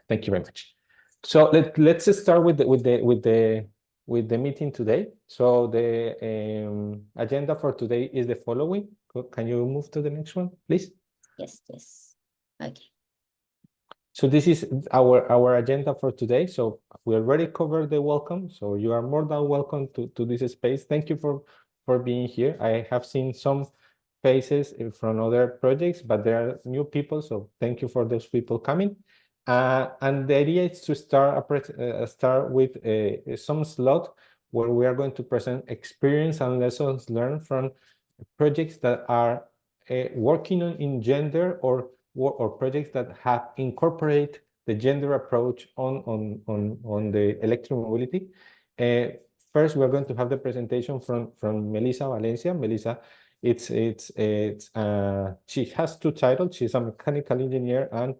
Thank you very much. So let's start with the meeting today. So the agenda for today is the following. Can you move to the next one, please? Yes. Okay. So this is our agenda for today. So we already covered the welcome. So you are more than welcome to this space. Thank you for being here. I have seen some faces from other projects, but there are new people. So thank you for those people coming. And the idea is to start with some slot where we are going to present experience and lessons learned from projects that are working in gender or projects that have incorporate the gender approach on the electromobility. First, we're going to have the presentation from Melissa Valencia. Melissa, she has two titles. She's a mechanical engineer and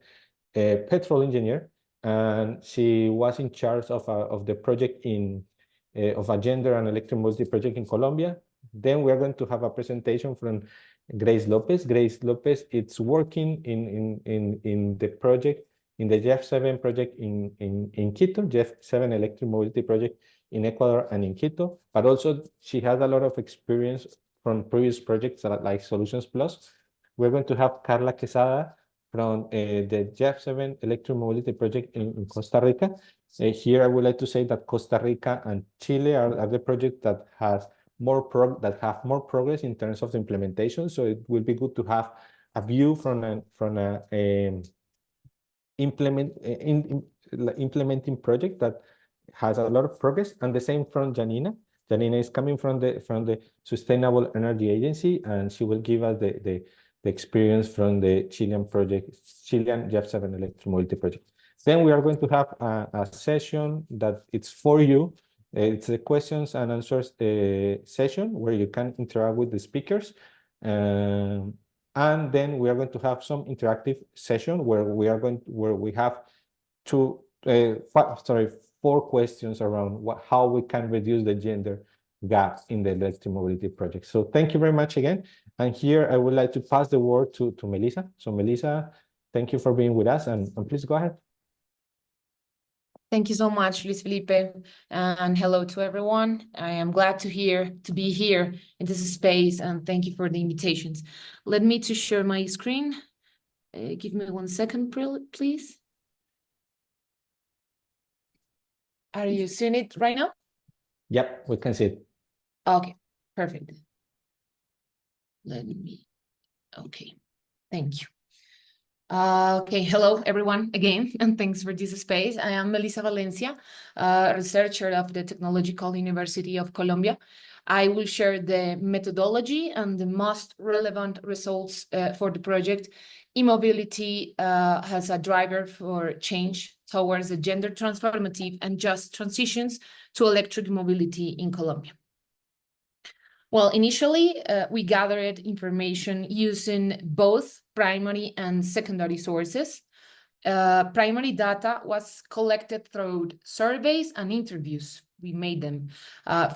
a petrol engineer, and she was in charge of the project of a gender and electromobility project in Colombia. Then we're going to have a presentation from Grace Lopez. Grace Lopez, it's working in the project, in the JEF7 project in Quito, JEF7 electromobility project in Ecuador and in Quito, but also she has a lot of experience from previous projects like Solutions Plus. We're going to have Carla Quesada from the JEF7 electromobility project in Costa Rica. Here I would like to say that Costa Rica and Chile are the projects that have more progress in terms of the implementation. So it will be good to have a view from implementing project that has a lot of progress. And the same from Janina. Janina is coming from the Sustainable Energy Agency, and she will give us the experience from the Chilean JEF7 electromobility project. Then we are going to have a session that it's for you. It's a questions and answers session where you can interact with the speakers. And then we are going to have some interactive session where we have four questions around how we can reduce the gender gap in the electromobility project. So thank you very much again. And here I would like to pass the word to Melissa. So Melissa, thank you for being with us, and please go ahead. Thank you so much, Luis Felipe, and hello to everyone. I am glad to be here in this space, and thank you for the invitations. Let me to share my screen. Give me 1 second, please. Are you seeing it right now? Yep, we can see it. Okay, perfect. Okay, thank you. Okay, hello everyone again, and thanks for this space. I am Melissa Valencia, researcher of the Technological University of Colombia. I will share the methodology and the most relevant results for the project. E-mobility has a driver for change towards a gender transformative and just transitions to electric mobility in Colombia. Well, initially, we gathered information using both primary and secondary sources. Primary data was collected through surveys and interviews. We made them.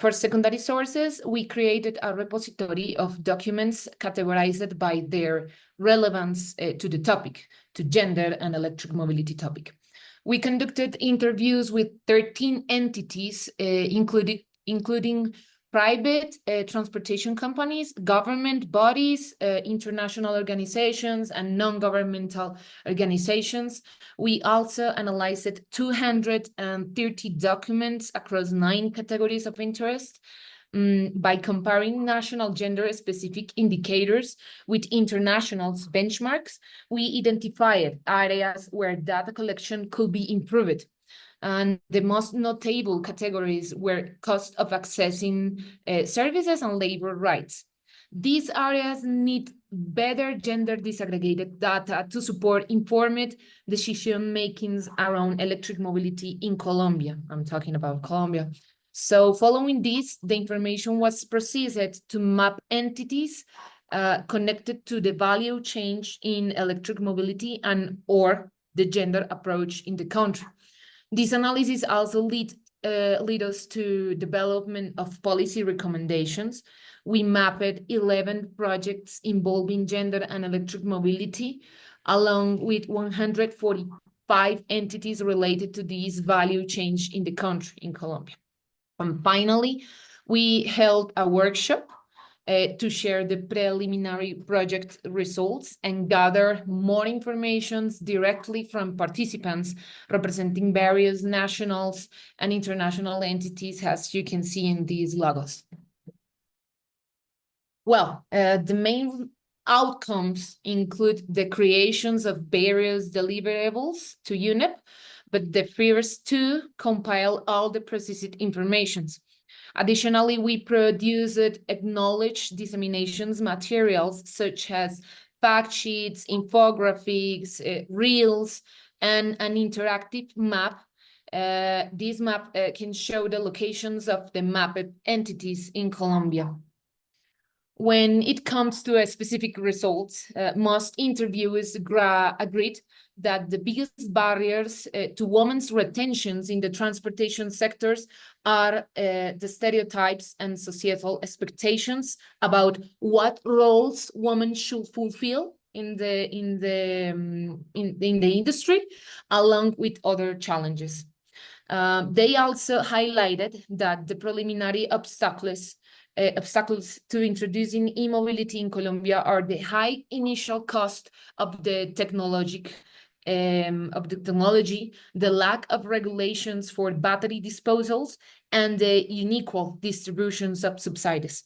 For secondary sources, we created a repository of documents categorized by their relevance to the topic, to gender and electric mobility topic. We conducted interviews with 13 entities, including private transportation companies, government bodies, international organizations, and non-governmental organizations. We also analyzed 230 documents across 9 categories of interest. By comparing national gender-specific indicators with international benchmarks, we identified areas where data collection could be improved. And the most notable categories were cost of accessing services and labor rights. These areas need better gender disaggregated data to support informed decision-makings around electric mobility in Colombia. I'm talking about Colombia. So following this, the information was processed to map entities connected to the value change in electric mobility or the gender approach in the country. This analysis also lead us to development of policy recommendations. We mapped 11 projects involving gender and electric mobility, along with 145 5 entities related to this value change in the country, in Colombia. And finally, we held a workshop to share the preliminary project results and gather more information directly from participants representing various national and international entities, as you can see in these logos. Well, the main outcomes include the creations of various deliverables to UNEP, but the first 2 compile all the processed informations. Additionally, we produced acknowledged disseminations materials such as fact sheets, infographics, reels, and an interactive map. This map can show the locations of the mapped entities in Colombia. When it comes to a specific results, most interviewers agreed that the biggest barriers to women's retentions in the transportation sectors are the stereotypes and societal expectations about what roles women should fulfill in the industry, along with other challenges. They also highlighted that the preliminary obstacles to introducing e-mobility in Colombia are the high initial cost of the technology, the lack of regulations for battery disposals, and the unequal distributions of subsidies.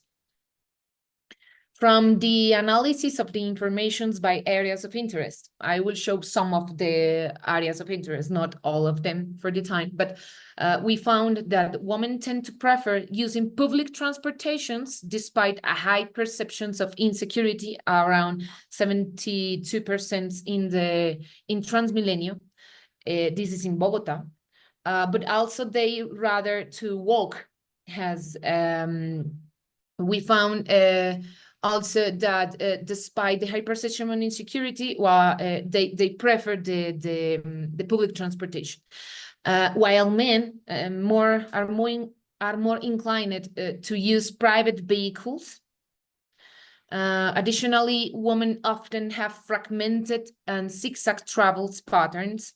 From the analysis of the informations by areas of interest, I will show some of the areas of interest, not all of them for the time, but we found that women tend to prefer using public transportations despite a high perceptions of insecurity, around 72% in Transmilenio. This is in Bogota, but also they rather to walk. We found also that despite the high perception of insecurity, they prefer the public transportation, while men are more inclined to use private vehicles. Additionally, women often have fragmented and zigzag travels patterns,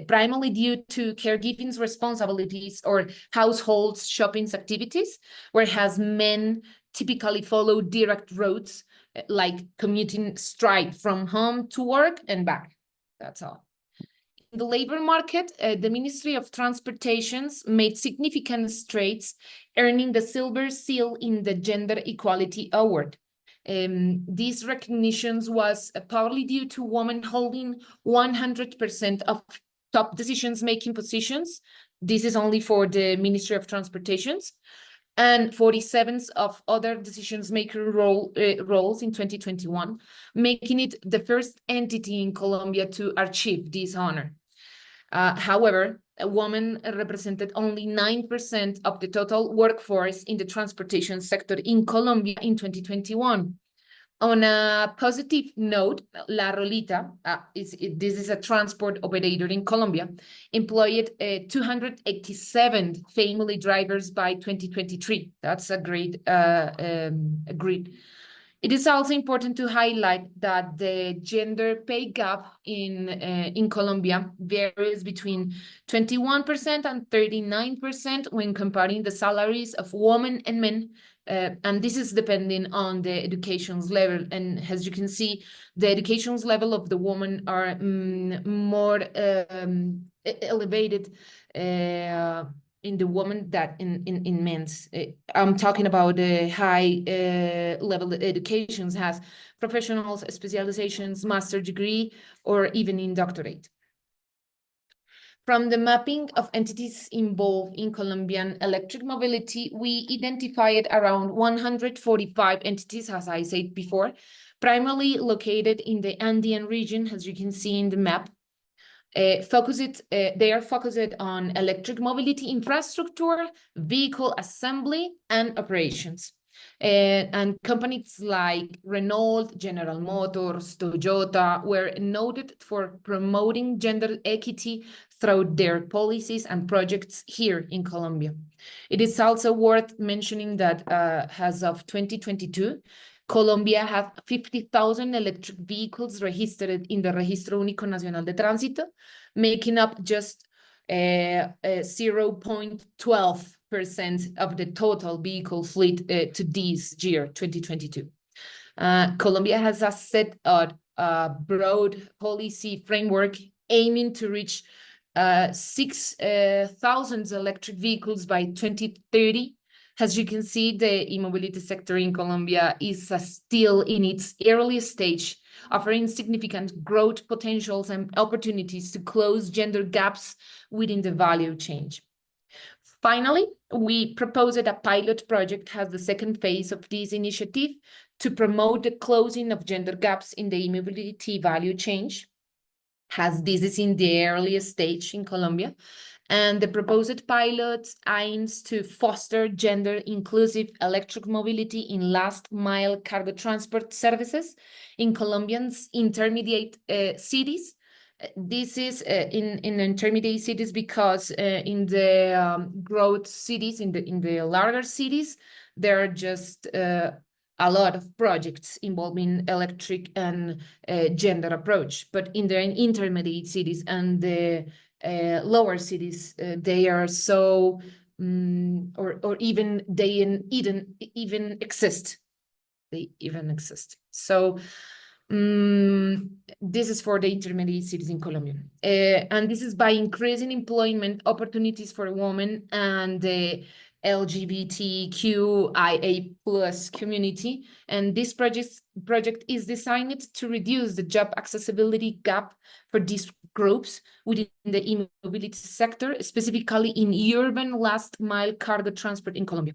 primarily due to caregiving responsibilities or household shopping activities, whereas men typically follow direct routes, like commuting straight from home to work and back. That's all. In the labor market, the Ministry of Transportations made significant strides, earning the Silver Seal in the Gender Equality Award. These recognitions was partly due to women holding 100% of top decisions-making positions. This is only for the Ministry of Transportations, and 47 of other decisions-maker roles in 2021, making it the first entity in Colombia to achieve this honor. However, a woman represented only 9% of the total workforce in the transportation sector in Colombia in 2021. On a positive note, La Rolita, this is a transport operator in Colombia, employed 287 family drivers by 2023. That's a great. It is also important to highlight that the gender pay gap in Colombia varies between 21% and 39% when comparing the salaries of women and men. And this is depending on the education's level. And as you can see, the education's level of the women are more elevated in the woman that in men's. I'm talking about the high level educations, has professional specializations, master degree, or even in doctorate. From the mapping of entities involved in Colombian electric mobility, we identified around 145 entities, as I said before, primarily located in the Andean region, as you can see in the map. They are focused on electric mobility infrastructure, vehicle assembly, and operations. And companies like Renault, General Motors, Toyota were noted for promoting gender equity through their policies and projects here in Colombia. It is also worth mentioning that as of 2022, Colombia has 50,000 electric vehicles registered in the Registro Único Nacional de Tránsito, making up just 0.12% of the total vehicle fleet to this year, 2022. Colombia has a set a broad policy framework aiming to reach 6,000 electric vehicles by 2030. As you can see, the e-mobility sector in Colombia is still in its early stage, offering significant growth potentials and opportunities to close gender gaps within the value chain. Finally, we proposed a pilot project as the second phase of this initiative to promote the closing of gender gaps in the e-mobility value chain, as this is in the earliest stage in Colombia. And the proposed pilot aims to foster gender-inclusive electric mobility in last-mile cargo transport services in Colombia's intermediate cities. This is in intermediate cities because in the growth cities, in the larger cities, there are just a lot of projects involving electric and gender approach. But in the intermediate cities and the lower cities, they are so, or even they even exist. They even exist. So this is for the intermediate cities in Colombia. And this is by increasing employment opportunities for women and the LGBTQIA+ community. And this project is designed to reduce the job accessibility gap for these groups within the e-mobility sector, specifically in urban last-mile cargo transport in Colombia.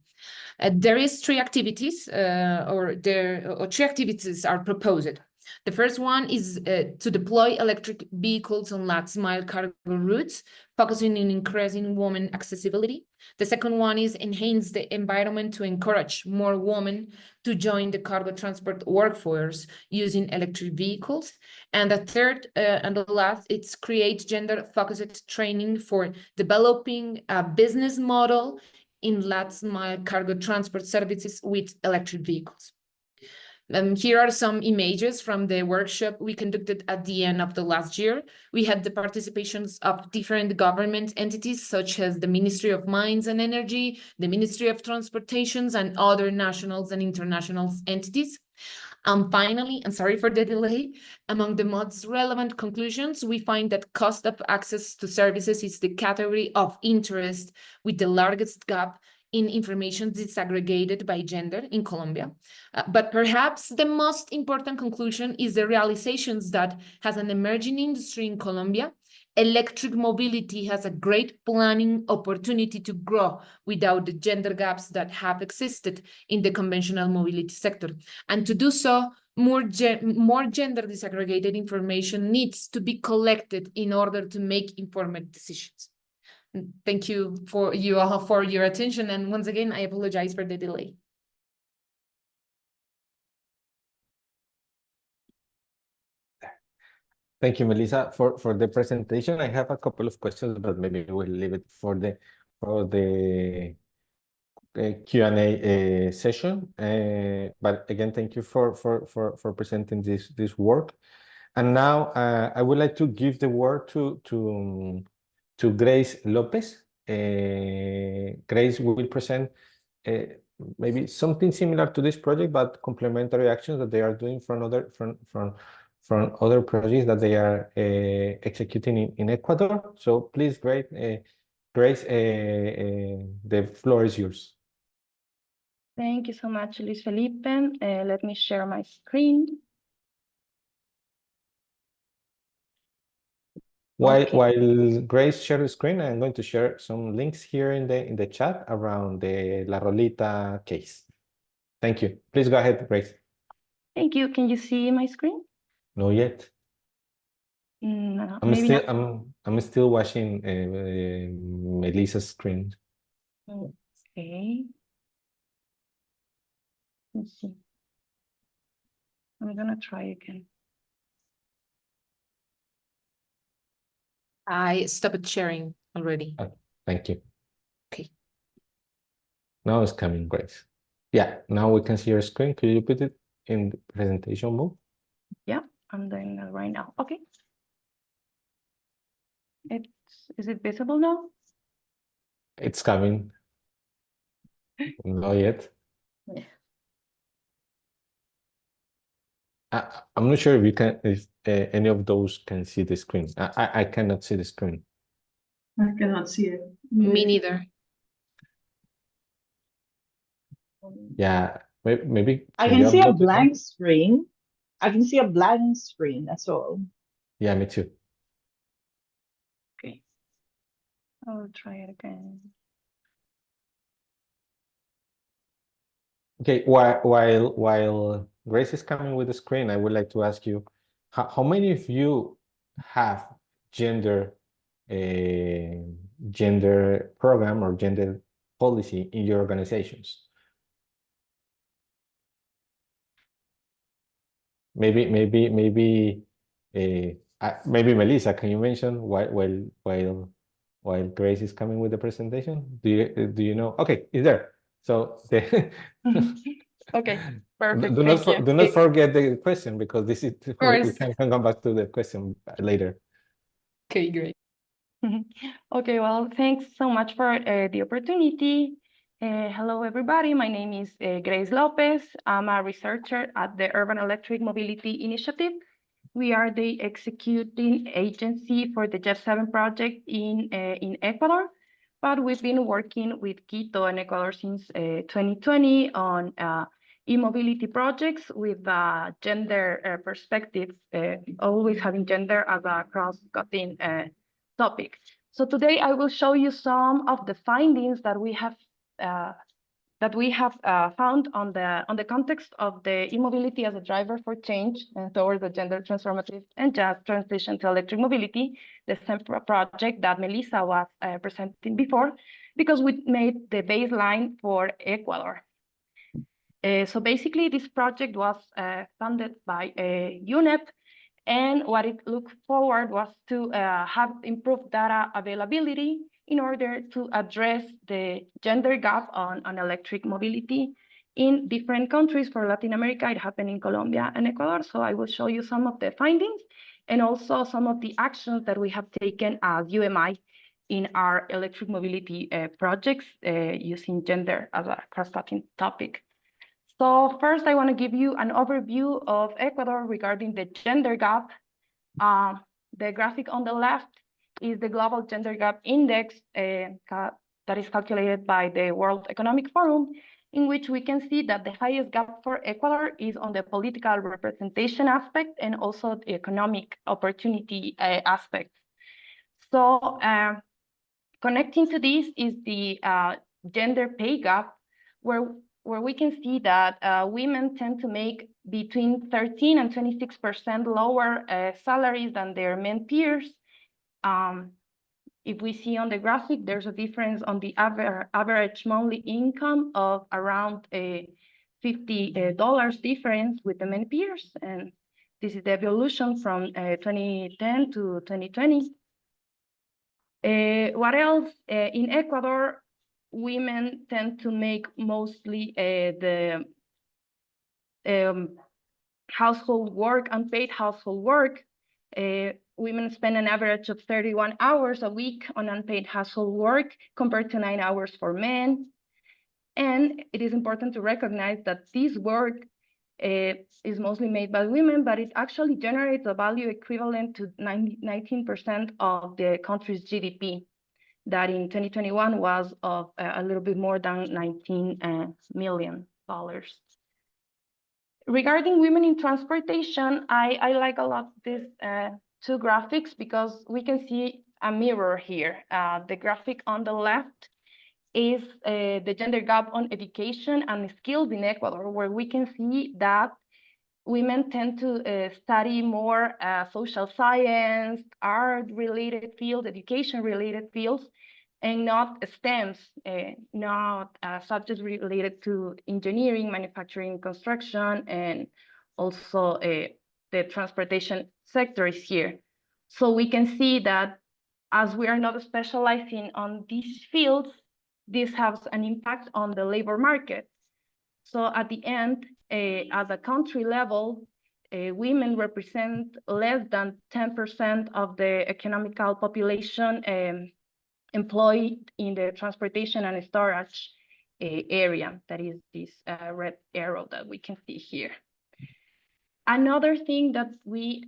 There is three activities, three activities are proposed. The first one is to deploy electric vehicles on last-mile cargo routes, focusing on increasing women accessibility. The second one is enhance the environment to encourage more women to join the cargo transport workforce using electric vehicles. And the third and the last, it's create gender-focused training for developing a business model in last-mile cargo transport services with electric vehicles. Here are some images from the workshop we conducted at the end of the last year. We had the participations of different government entities, such as the Ministry of Mines and Energy, the Ministry of Transportations, and other national and international entities. And finally, and sorry for the delay, among the most relevant conclusions, we find that cost of access to services is the category of interest with the largest gap in information disaggregated by gender in Colombia. But perhaps the most important conclusion is the realizations that as an emerging industry in Colombia, electric mobility has a great planning opportunity to grow without the gender gaps that have existed in the conventional mobility sector. And to do so, more gender disaggregated information needs to be collected in order to make informed decisions. Thank you for you all for your attention. And once again, I apologize for the delay. Thank you, Melissa, for the presentation. I have a couple of questions, but maybe we'll leave it for the Q&A session. But again, thank you for presenting this work. And now I would like to give the word to Grace Lopez. Grace will present maybe something similar to this project, but complementary actions that they are doing from other projects that they are executing in Ecuador. So please, Grace, the floor is yours. Thank you so much, Luis Felipe. Let me share my screen. While Grace shares the screen, I'm going to share some links here in the chat around the La Rolita case. Thank you. Please go ahead, Grace. Thank you. Can you see my screen? Not yet. No, I'm still watching Melissa's screen. Okay. Let's see. I'm gonna try again. I stopped sharing already. Thank you. Okay. Now it's coming, Grace. Yeah, now we can see your screen. Could you put it in the presentation mode? Yeah, I'm doing that right now. Okay. Is it visible now? It's coming. Not yet. Yeah. I'm not sure if you can, if any of those can see the screen. I cannot see the screen. I cannot see it. Me neither. Yeah, maybe. I can you can see a upload it now? blank screen. I can see a blank screen, that's all. Yeah, me too. Okay. I'll try it again. Okay, while Grace is coming with the screen, I would like to ask you, how many of you have gender program or gender policy in your organizations? Maybe Melissa, can you mention while Grace is coming with the presentation? Do you know? Okay, it's there. So Okay, perfect. do Thank you. not forget the question, because this is we course. can come back to the question later. Okay, great. Okay, well, thanks so much for the opportunity. Hello, everybody. My name is Grace Lopez. I'm a researcher at the Urban Electric Mobility Initiative. We are the executing agency for the JET7 project in Ecuador, but we've been working with Quito and Ecuador since 2020 on e-mobility projects with gender perspective, always having gender as a cross-cutting topic. So today I will show you some of the findings that we have found on the context of the e-mobility as a driver for change towards the gender transformative and just transition to electric mobility, the same project that Melissa was presenting before, because we made the baseline for Ecuador. So basically, this project was funded by UNEP, and what it looked forward was to have improved data availability in order to address the gender gap on electric mobility in different countries. For Latin America, it happened in Colombia and Ecuador. So I will show you some of the findings and also some of the actions that we have taken as UMI in our electric mobility projects using gender as a cross-cutting topic. So first, I want to give you an overview of Ecuador regarding the gender gap. The graphic on the left is the Global Gender Gap Index that is calculated by the World Economic Forum, in which we can see that the highest gap for Ecuador is on the political representation aspect and also the economic opportunity aspect. So connecting to this is the gender pay gap, where we can see that women tend to make between 13 and 26% lower salaries than their men peers. If we see on the graphic, there's a difference on the average monthly income of around a $50 difference with the men peers. And this is the evolution from 2010 to 2020. What else? In Ecuador, women tend to make mostly the household work, unpaid household work. Women spend an average of 31 hours a week on unpaid household work compared to 9 hours for men. And it is important to recognize that this work is mostly made by women, but it actually generates a value equivalent to 19% of the country's GDP. That in 2021 was of a little bit more than $19 million. Regarding women in transportation, I like a lot these two graphics because we can see a mirror here. The graphic on the left is the gender gap on education and skills in Ecuador, where we can see that women tend to study more social science, art-related fields, education-related fields, and not STEMs, not subjects related to engineering, manufacturing, construction, and also the transportation sector is here. So we can see that as we are not specializing on these fields, this has an impact on the labor market. So at the end, at the country level, women represent less than 10% of the economical population employed in the transportation and storage area. That is this red arrow that we can see here. Another thing that we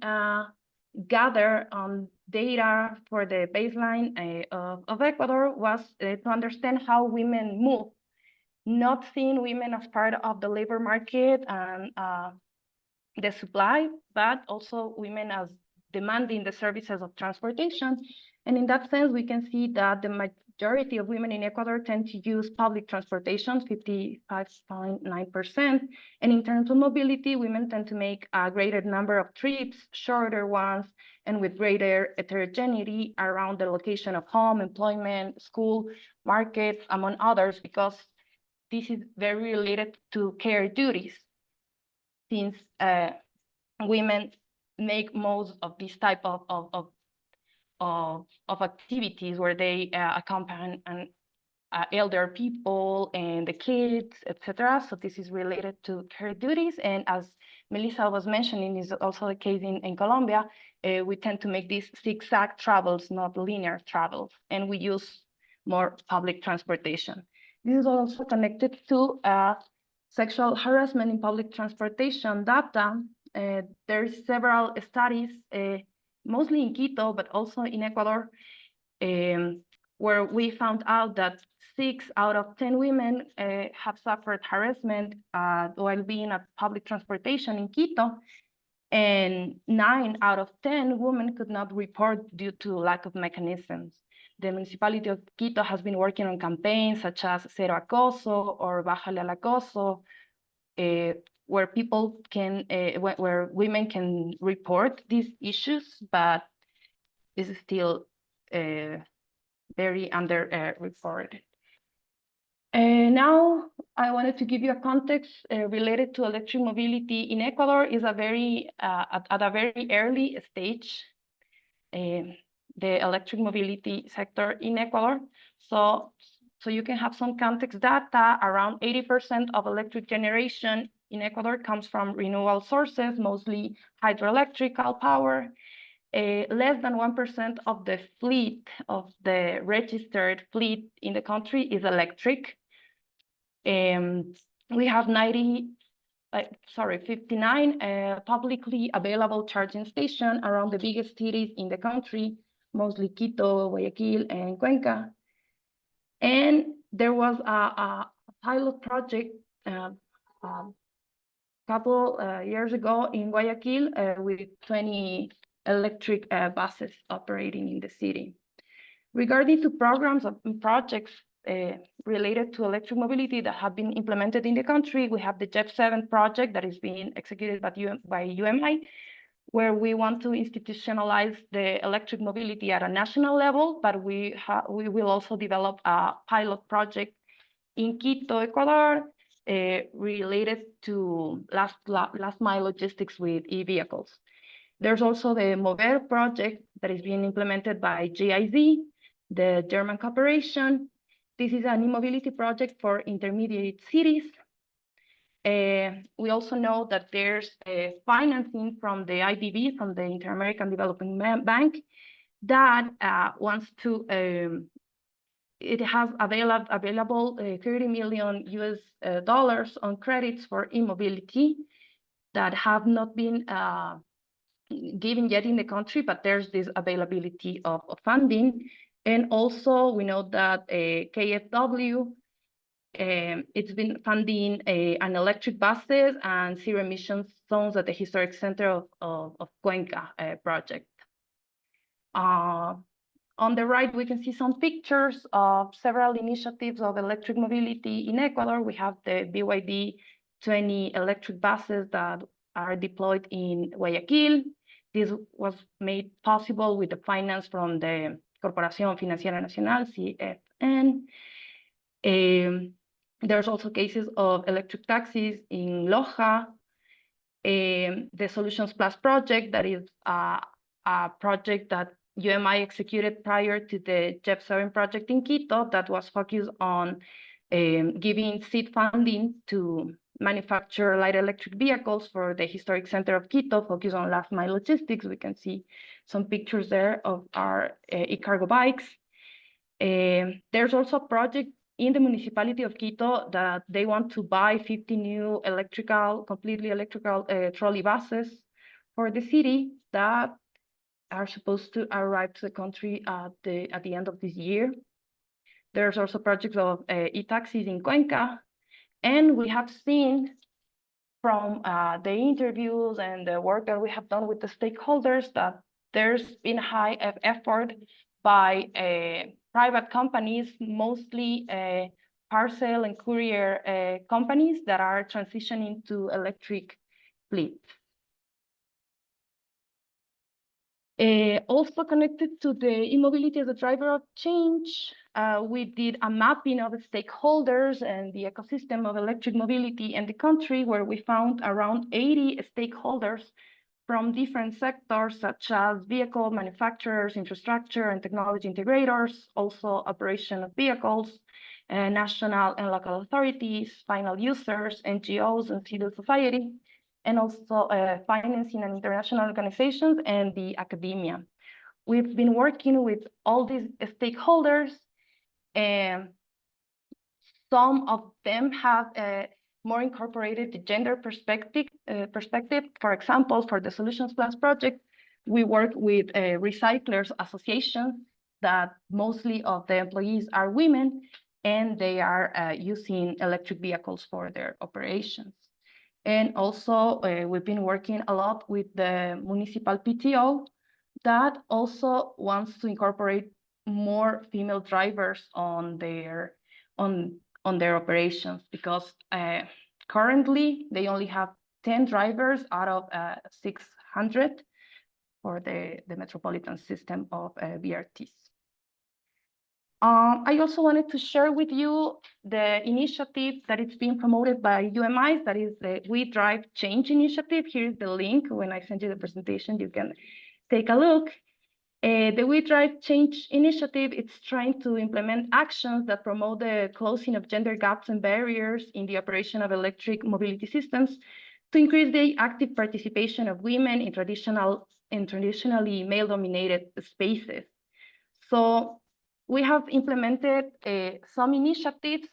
gather on data for the baseline of Ecuador was to understand how women move, not seeing women as part of the labor market and the supply, but also women as demanding the services of transportation. And in that sense, we can see that the majority of women in Ecuador tend to use public transportation, 55.9%. And in terms of mobility, women tend to make a greater number of trips, shorter ones, and with greater heterogeneity around the location of home, employment, school, markets, among others, because this is very related to care duties, since women make most of this type of activities where they accompany elder people and the kids, etc. So this is related to care duties. And as Melissa was mentioning, is also the case in Colombia. We tend to make these zigzag travels, not linear travels, and we use more public transportation. This is also connected to sexual harassment in public transportation data. There's several studies, mostly in Quito, but also in Ecuador, where we found out that 6 out of 10 women have suffered harassment while being at public transportation in Quito, and 9 out of 10 women could not report due to lack of mechanisms. The municipality of Quito has been working on campaigns such as Cero Acoso or Bájale al Acoso, where people can, where women can report these issues, but this is still very underreported. Now I wanted to give you a context related to electric mobility in Ecuador. Is a very at a very early stage, the electric mobility sector in Ecuador. So you can have some context data. Around 80% of electric generation in Ecuador comes from renewable sources, mostly hydroelectrical power. Less than 1% of the fleet, of the registered fleet in the country is electric. We have 59 publicly available charging stations around the biggest cities in the country, mostly Quito, Guayaquil, and Cuenca. And there was a pilot project couple years ago in Guayaquil with 20 electric buses operating in the city. Regarding to programs and projects related to electric mobility that have been implemented in the country, we have the JEP7 project that is being executed by UMI, where we want to institutionalize the electric mobility at a national level, but we will also develop a pilot project in Quito, Ecuador, related to last mile logistics with e-vehicles. There's also the Mover project that is being implemented by GIZ, the German corporation. This is an e-mobility project for intermediate cities. We also know that there's financing from the IDB, from the Inter-American Development Bank, that wants to, it has available $30 million US on credits for e-mobility that have not been given yet in the country, but there's this availability of funding. And also we know that KfW, it's been funding an electric buses and zero emission zones at the historic center of Cuenca project. On the right, we can see some pictures of several initiatives of electric mobility in Ecuador. We have the BYD 20 electric buses that are deployed in Guayaquil. This was made possible with the finance from the Corporación Financiera Nacional, CFN. There's also cases of electric taxis in Loja. The Solutions Plus project, that is a project that UMI executed prior to the JEP7 project in Quito that was focused on giving seed funding to manufacture light electric vehicles for the historic center of Quito, focus on last mile logistics. We can see some pictures there of our e-cargo bikes. There's also a project in the municipality of Quito that they want to buy 50 new completely electrical trolley buses for the city that are supposed to arrive to the country at the end of this year. There's also projects of e-taxis in Cuenca. And we have seen from the interviews and the work that we have done with the stakeholders that there's been high effort by private companies, mostly parcel and courier companies that are transitioning to electric fleet. Also connected to the e-mobility as a driver of change, we did a mapping of the stakeholders and the ecosystem of electric mobility in the country, where we found around 80 stakeholders from different sectors, such as vehicle manufacturers, infrastructure and technology integrators, also operation of vehicles, national and local authorities, final users, NGOs and civil society, and also financing and international organizations and the academia. We've been working with all these stakeholders, and some of them have more incorporated the gender perspective. For example, for the Solutions Plus project, we work with recyclers associations that mostly of the employees are women, and they are using electric vehicles for their operations. And also, we've been working a lot with the municipal PTO that also wants to incorporate more female drivers on their operations, because currently they only have 10 drivers out of 600 for the metropolitan system of BRTs. I also wanted to share with you the initiative that is being promoted by UMI, that is the We Drive Change initiative. Here's the link. When I send you the presentation, you can take a look. The We Drive Change initiative, it's trying to implement actions that promote the closing of gender gaps and barriers in the operation of electric mobility systems to increase the active participation of women in traditionally male-dominated spaces. So we have implemented some initiatives.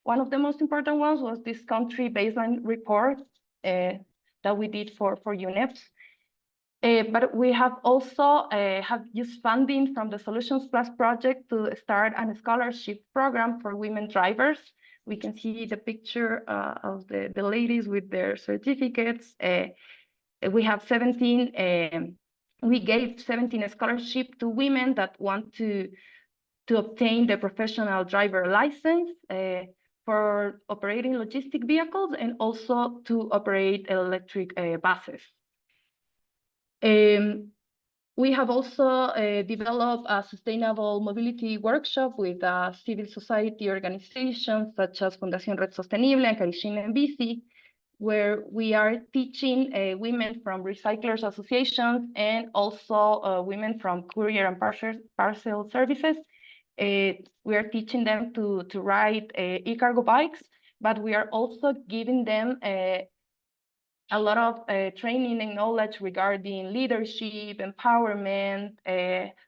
One of the most important ones was this country baseline report that we did for UNEPS. But we have also have used funding from the Solutions Plus project to start a scholarship program for women drivers. We can see the picture of the ladies with their certificates. We have 17, we gave 17 scholarships to women that want to obtain the professional driver license for operating logistic vehicles and also to operate electric buses. We have also developed a sustainable mobility workshop with civil society organizations such as Fundación Red Sostenible and Carishina en Bici, where we are teaching women from recyclers associations and also women from courier and parcel services. We are teaching them to ride e-cargo bikes, but we are also giving them a lot of training and knowledge regarding leadership, empowerment,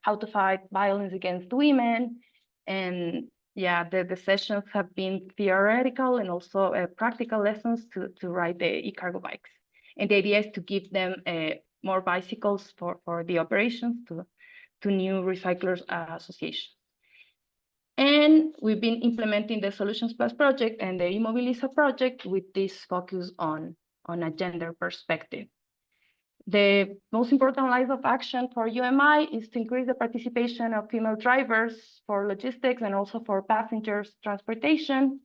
how to fight violence against women. And yeah, the sessions have been theoretical and also practical lessons to ride the e-cargo bikes. And the idea is to give them more bicycles for the operations to new recyclers associations. And we've been implementing the Solutions Plus project and the eMobiliza project with this focus on a gender perspective. The most important line of action for UMI is to increase the participation of female drivers for logistics and also for passengers transportation.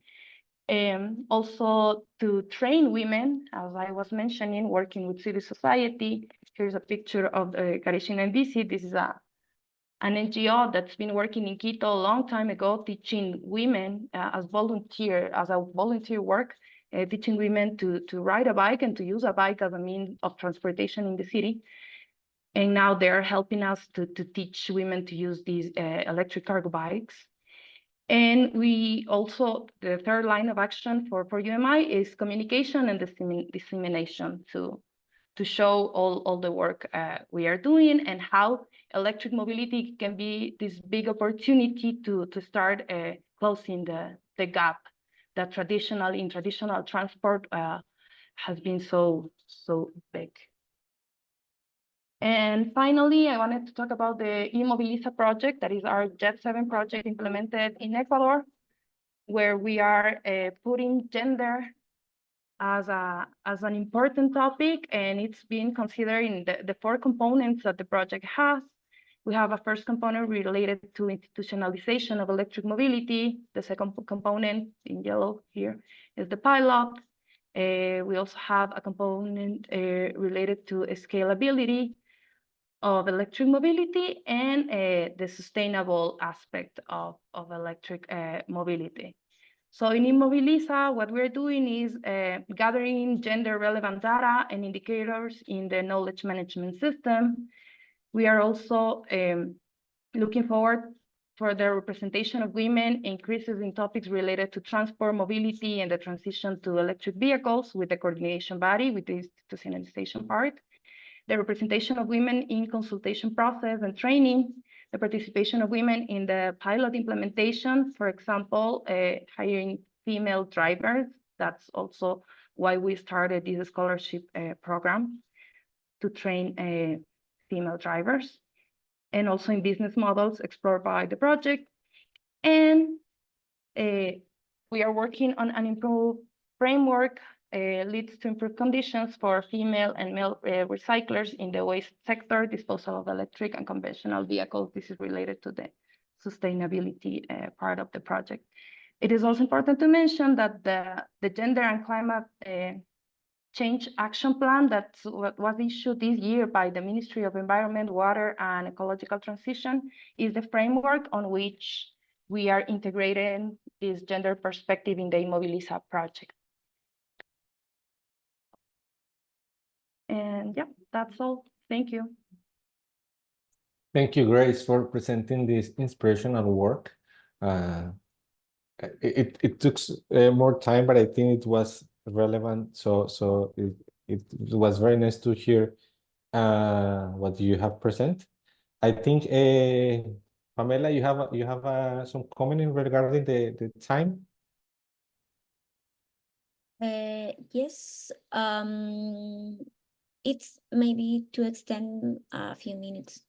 Also to train women, as I was mentioning, working with civil society. Here's a picture of Carishina en Bici. This is an NGO that's been working in Quito a long time ago, teaching women as a volunteer work, teaching women to ride a bike and to use a bike as a means of transportation in the city. And now they're helping us to teach women to use these electric cargo bikes. And we also, the third line of action for UMI is communication and dissemination to show all the work we are doing and how electric mobility can be this big opportunity to start closing the gap that in traditional transport has been so big. And finally, I wanted to talk about the eMobiliza project, that is our JET7 project implemented in Ecuador, where we are putting gender as an important topic, and it's been considered in the 4 components that the project has. We have a first component related to institutionalization of electric mobility. The second component in yellow here is the pilot. We also have a component related to scalability of electric mobility and the sustainable aspect of electric mobility. So in eMobiliza, what we're doing is gathering gender-relevant data and indicators in the knowledge management system. We are also looking forward for the representation of women, increases in topics related to transport, mobility, and the transition to electric vehicles with the coordination body, with the institutionalization part. The representation of women in consultation process and training, the participation of women in the pilot implementation, for example, hiring female drivers. That's also why we started this scholarship program to train female drivers, and also in business models explored by the project. And we are working on an improved framework leads to improved conditions for female and male recyclers in the waste sector, disposal of electric and conventional vehicles. This is related to the sustainability part of the project. It is also important to mention that the Gender and Climate Change Action Plan that was issued this year by the Ministry of Environment, Water, and Ecological Transition is the framework on which we are integrating this gender perspective in the eMobiliza project. And yeah, that's all. Thank you. Thank you, Grace, for presenting this inspirational work. It took more time, but I think it was relevant. So it was very nice to hear what you have present. I think Pamela, you have some comment regarding the time. Yes. It's maybe to extend a few minutes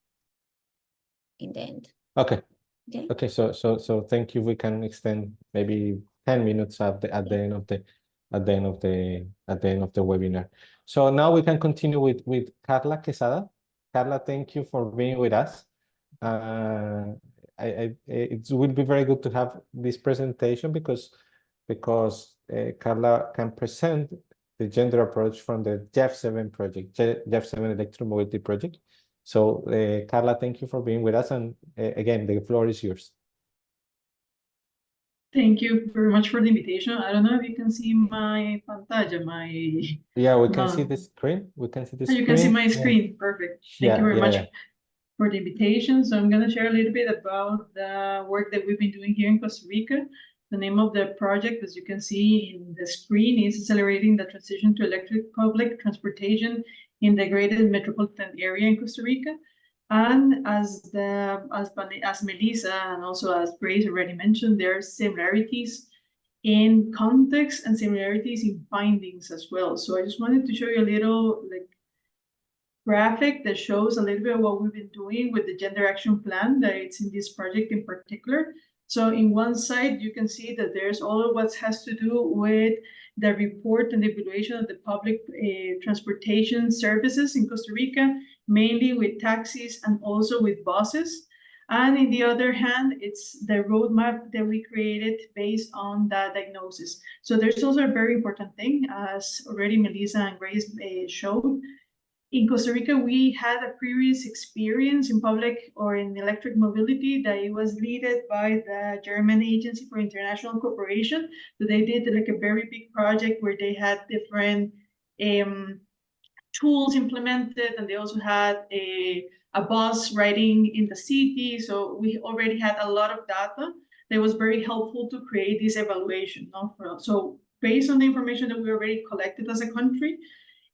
in the end. Okay. Okay. Okay. So thank you. We can extend maybe 10 minutes at the end of the webinar. So now we can continue with Carla Quesada. Carla, thank you for being with us. It will be very good to have this presentation because Carla can present the gender approach from the JET7 project, JET7 Electromobility project. So Carla, thank you for being with us. And again, the floor is yours. Thank you very much for the invitation. I don't know if you can see my pantalla, Yeah, we can see the screen. We can see the screen. You can see my screen. Perfect. Thank you very much for the invitation. So I'm going to share a little bit about the work that we've been doing here in Costa Rica. The name of the project, as you can see in the screen, is Accelerating the Transition to Electric Public Transportation in the Greater Metropolitan Area in Costa Rica. And as Melissa and also as Grace already mentioned, there are similarities in context and similarities in findings as well. So I just wanted to show you a little graphic that shows a little bit of what we've been doing with the Gender Action Plan that it's in this project in particular. So in one side, you can see that there's all of what has to do with the report and the evaluation of the public transportation services in Costa Rica, mainly with taxis and also with buses. And in the other hand, it's the roadmap that we created based on that diagnosis. So there's also a very important thing, as already Melissa and Grace showed. In Costa Rica, we had a previous experience in public or in electric mobility that it was led by the German Agency for International Cooperation. So they did like a very big project where they had different tools implemented, and they also had a bus riding in the city. So we already had a lot of data that was very helpful to create this evaluation. No? So based on the information that we already collected as a country,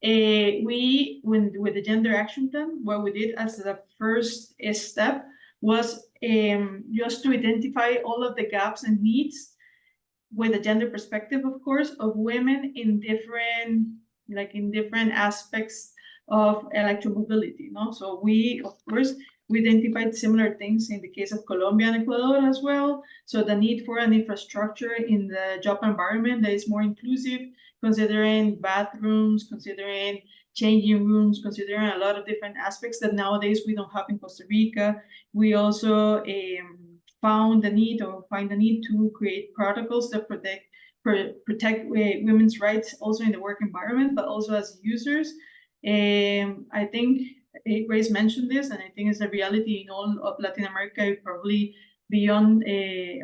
with the gender action plan, what we did as the first step was just to identify all of the gaps and needs with a gender perspective, of course, of women in different aspects of electromobility. No? So we, of course, we identified similar things in the case of Colombia and Ecuador as well. So the need for an infrastructure in the job environment that is more inclusive, considering bathrooms, considering changing rooms, considering a lot of different aspects that nowadays we don't have in Costa Rica. We also find the need to create protocols that protect women's rights also in the work environment, but also as users. I think Grace mentioned this, and I think it's a reality in all of Latin America, probably beyond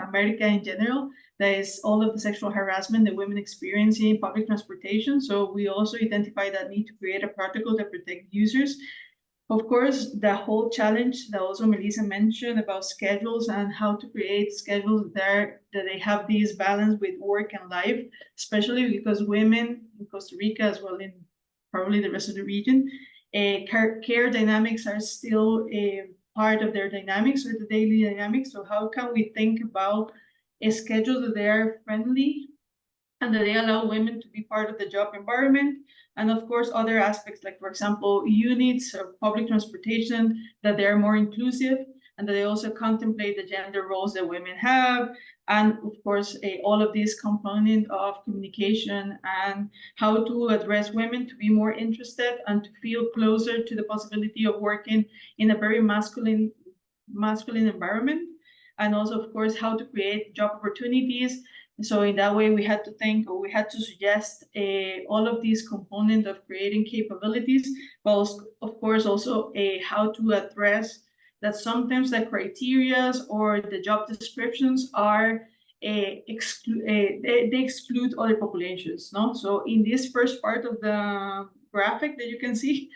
America in general. That is all of the sexual harassment that women experience in public transportation. So we also identify that need to create a protocol that protect users. Of course, the whole challenge that also Melissa mentioned about schedules and how to create schedules there that they have this balance with work and life, especially because women in Costa Rica, as well in probably the rest of the region, care dynamics are still a part of their dynamics or the daily dynamics. So how can we think about a schedule that they are friendly and that they allow women to be part of the job environment? And of course, other aspects like, for example, units of public transportation, that they are more inclusive and that they also contemplate the gender roles that women have. And of course, all of these component of communication and how to address women to be more interested and to feel closer to the possibility of working in a very masculine environment. And also, of course, how to create job opportunities. So in that way, we had to think, or we had to suggest all of these components of creating capabilities, but also, of course, also how to address that sometimes the criteria or the job descriptions are they exclude other populations. No, so in this first part of the graphic that you can see,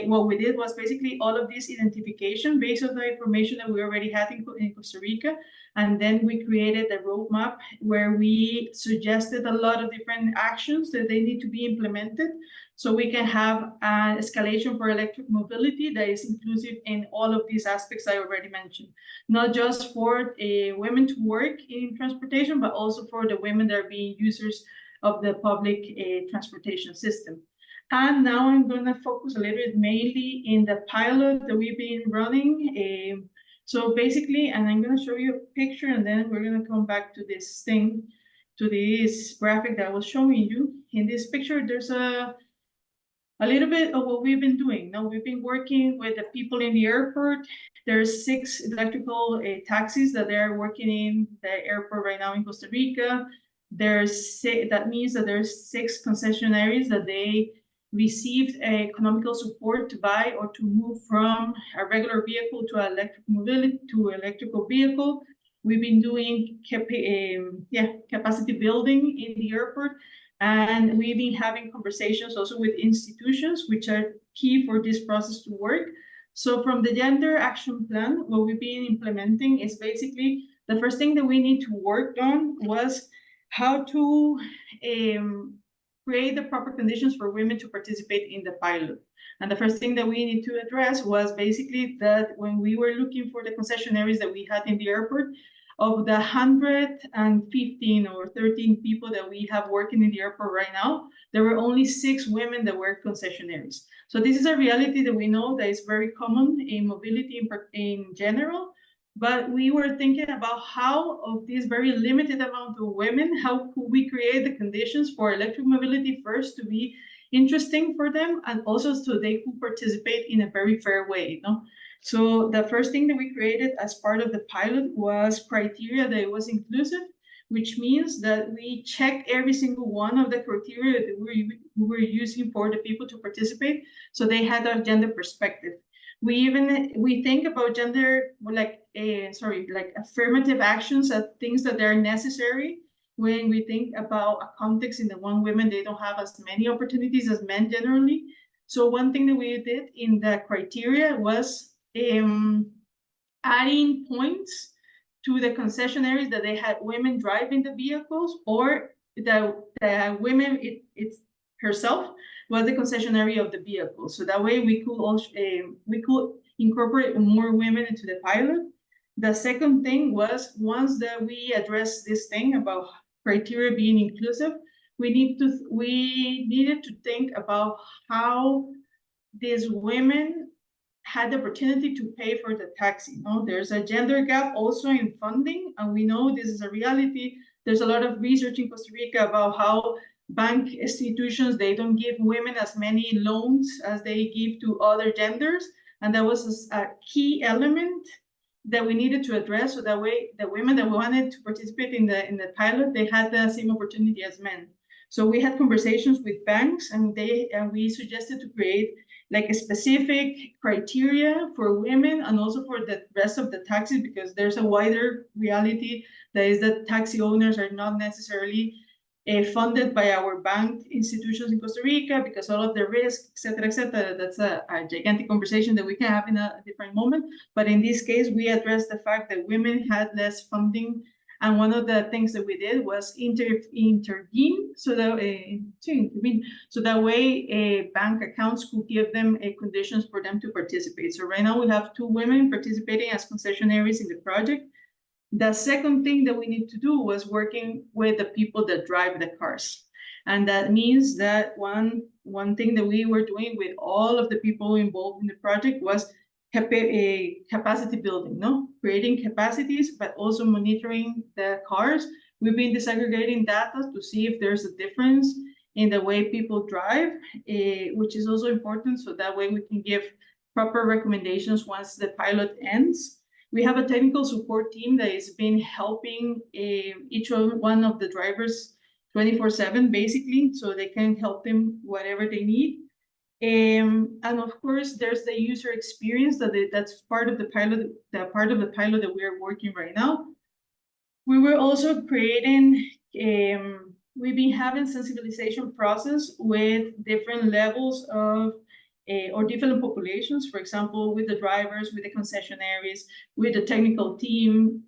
what we did was basically all of this identification based on the information that we already had in Costa Rica. And then we created a roadmap where we suggested a lot of different actions that they need to be implemented. So we can have an escalation for electric mobility that is inclusive in all of these aspects I already mentioned. Not just for women to work in transportation, but also for the women that are being users of the public transportation system. And now I'm going to focus a little bit mainly in the pilot that we've been running. So basically, and I'm going to show you a picture, and then we're going to come back to this thing, to this graphic that I was showing you. In this picture, there's a little bit of what we've been doing. Now, we've been working with the people in the airport. There's 6 electrical taxis that they're working in the airport right now in Costa Rica. That means that there's 6 concessionaires that they received economical support to buy or to move from a regular vehicle to electric mobility to electrical vehicle. We've been doing capacity building in the airport, and we've been having conversations also with institutions, which are key for this process to work. So from the gender action plan, what we've been implementing is basically the first thing that we need to work on was how to create the proper conditions for women to participate in the pilot. And the first thing that we need to address was basically that when we were looking for the concessionaires that we had in the airport, of the 115 or 13 people that we have working in the airport right now, there were only 6 women that were concessionaires. So this is a reality that we know that is very common in mobility in general. But we were thinking about how, of this very limited amount of women, how could we create the conditions for electric mobility first to be interesting for them, and also so they could participate in a very fair way. No? So the first thing that we created as part of the pilot was criteria that it was inclusive, which means that we checked every single one of the criteria that we were using for the people to participate, so they had a gender perspective. We think about gender like affirmative actions as things that are necessary when we think about a context in the one women, they don't have as many opportunities as men generally. So one thing that we did in the criteria was adding points to the concessionaires that they had women driving the vehicles, or the women it's herself was the concessionary of the vehicle. So that way we could also incorporate more women into the pilot. The second thing was, once that we addressed this thing about criteria being inclusive, we needed to think about how these women had the opportunity to pay for the taxi. There's a gender gap also in funding, and we know this is a reality. There's a lot of research in Costa Rica about how bank institutions, they don't give women as many loans as they give to other genders. And that was a key element that we needed to address, so that way the women that wanted to participate in the pilot, they had the same opportunity as men. So we had conversations with banks, and we suggested to create like a specific criteria for women and also for the rest of the taxis, because there's a wider reality that is that taxi owners are not necessarily funded by our bank institutions in Costa Rica because all of the risk, et cetera, et cetera. That's a gigantic conversation that we can have in a different moment. But in this case, we addressed the fact that women had less funding. And one of the things that we did was intervene, so that way bank accounts could give them conditions for them to participate. So right now we have 2 women participating as concessionaires in the project. The second thing that we need to do was working with the people that drive the cars. And that means that one thing that we were doing with all of the people involved in the project was capacity building, creating capacities, but also monitoring the cars. We've been disaggregating data to see if there's a difference in the way people drive, which is also important, so that way we can give proper recommendations once the pilot ends. We have a technical support team that has been helping each one of the drivers 24/7, basically, so they can help them whatever they need. And of course, there's the user experience that's part of the pilot, that we're working right now. We were also creating, we've been having sensibilization process with different levels of, or different populations, for example, with the drivers, with the concessionaires, with the technical team.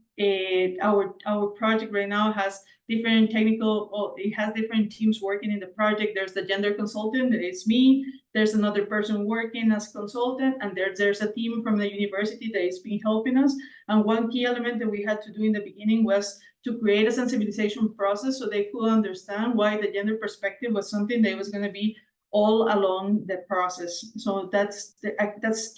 Our project right now has different it has different teams working in the project. There's the gender consultant, that is me. There's another person working as consultant, and there's a team from the university that is been helping us. And one key element that we had to do in the beginning was to create a sensibilization process so they could understand why the gender perspective was something that was going to be all along the process. So that's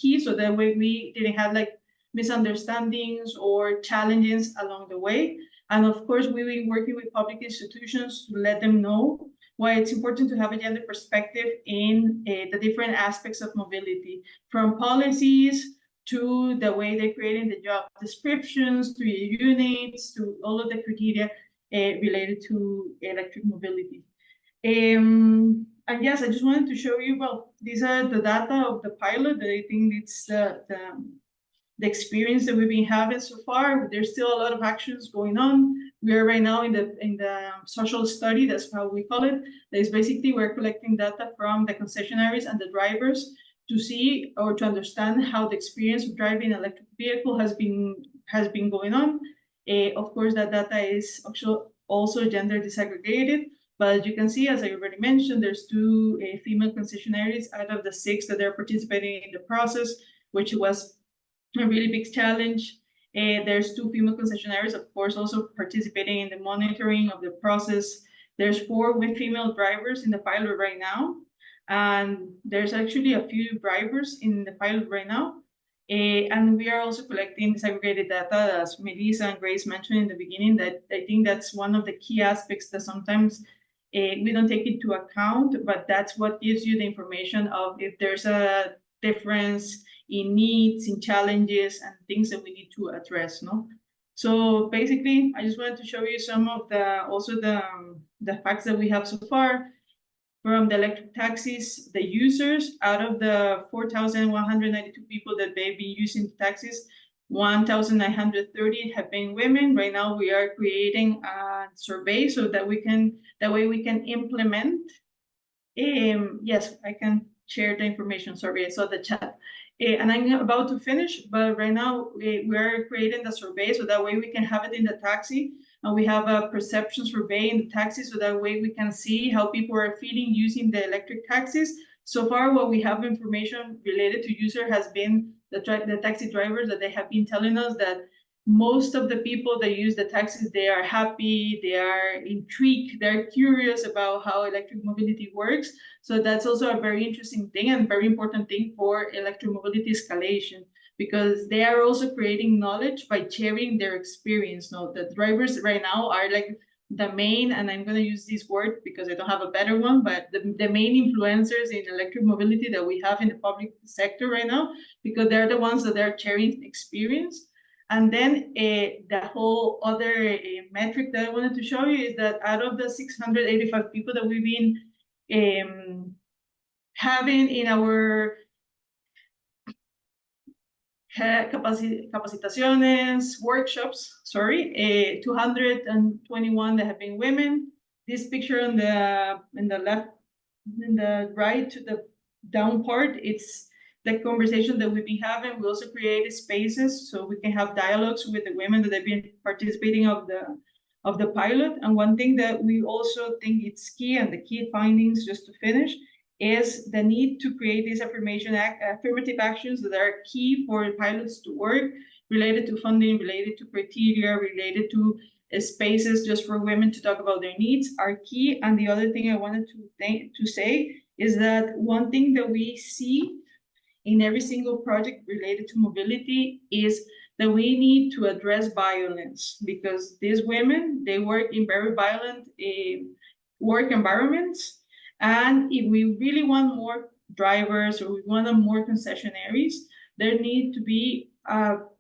key, so that way we didn't have like misunderstandings or challenges along the way. And of course, we've been working with public institutions to let them know why it's important to have a gender perspective in the different aspects of mobility, from policies to the way they're creating the job descriptions, to units, to all of the criteria related to electric mobility. And yes, I just wanted to show you, well, these are the data of the pilot that I think it's the experience that we've been having so far. There's still a lot of actions going on. We are right now in the social study, that's how we call it. That is basically we're collecting data from the concessionaires and the drivers to see or to understand how the experience of driving an electric vehicle has been going on. Of course, that data is also gender disaggregated. But as you can see, as I already mentioned, there's 2 female concessionaires out of the 6 that are participating in the process, which was a really big challenge. There's 2 female concessionaires, of course, also participating in the monitoring of the process. There's 4 with female drivers in the pilot right now. And there's actually a few drivers in the pilot right now. And we are also collecting disaggregated data, as Melissa and Grace mentioned in the beginning, that I think that's one of the key aspects that sometimes we don't take into account, but that's what gives you the information of if there's a difference in needs, in challenges, and things that we need to address, So basically, I just wanted to show you some of the facts that we have so far. From the electric taxis, the users, out of the 4,192 people that they've been using taxis, 1,930 have been women. Right now, we are creating a survey so that we can implement. Yes, I can share the information. Sorry, I saw the chat. And I'm about to finish, but right now we are creating the survey so that way we can have it in the taxi. And we have a perception survey in the taxi so that way we can see how people are feeling using the electric taxis. So far, what we have information related to user has been the taxi drivers that they have been telling us that most of the people that use the taxis, they are happy, they are intrigued, they're curious about how electric mobility works. So that's also a very interesting thing and very important thing for electromobility escalation, because they are also creating knowledge by sharing their experience. No, the drivers right now are like the main, and I'm going to use this word because I don't have a better one, but the main influencers in electric mobility that we have in the public sector right now, because they're the ones that are sharing experience. And then the whole other metric that I wanted to show you is that out of the 685 people that we've been having in our capacitaciones, workshops, 221 that have been women. This picture on the left, in the right to the down part, it's the conversation that we've been having. We also created spaces so we can have dialogues with the women that have been participating of the pilot. And one thing that we also think it's key, and the key findings, just to finish, is the need to create these affirmative actions that are key for pilots to work, related to funding, related to criteria, related to spaces just for women to talk about their needs are key. And the other thing I wanted to say is that one thing that we see in every single project related to mobility is that we need to address violence, because these women, they work in very violent work environments. And if we really want more drivers, or we want more concessionaires, there need to be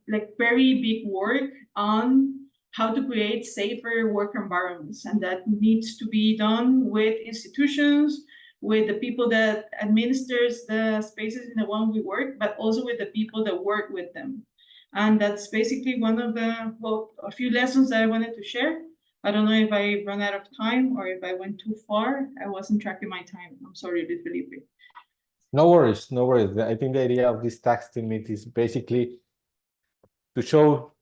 like very big work on how to create safer work environments. And that needs to be done with institutions, with the people that administers the spaces in the one we work, but also with the people that work with them. And that's basically one of the, well, a few lessons that I wanted to share. I don't know if I run out of time or if I went too far. I wasn't tracking my time. I'm sorry, Felipe. No worries, no worries. I think the idea of this tax team meet is basically to show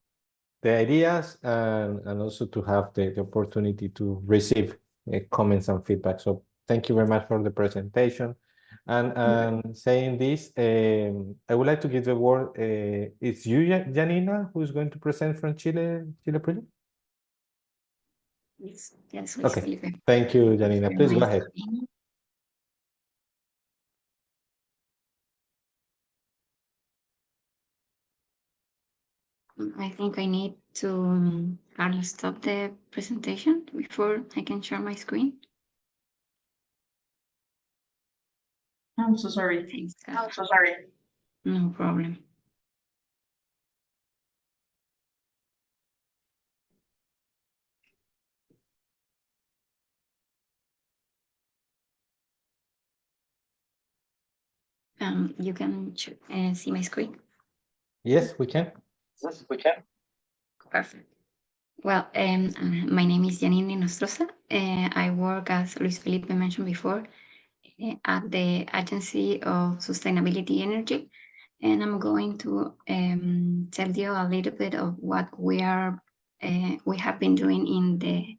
the ideas and also to have the opportunity to receive comments and feedback. So thank you very much for the presentation. And saying this, I would like to give the word. It's you, Janina, who's going to present from Chile project? Yes, okay. Felipe. Thank you, Janina. Please go ahead. I think I need to stop the presentation before I can share my screen. I'm so sorry. Thanks. I'm so sorry. No problem. You can see my screen? Yes, we can. Yes, we can. Perfect. Well, my name is Janine Nostroza. I work, as Luis Felipe mentioned before, at the Agency of Sustainability Energy. And I'm going to tell you a little bit of what we have been doing in the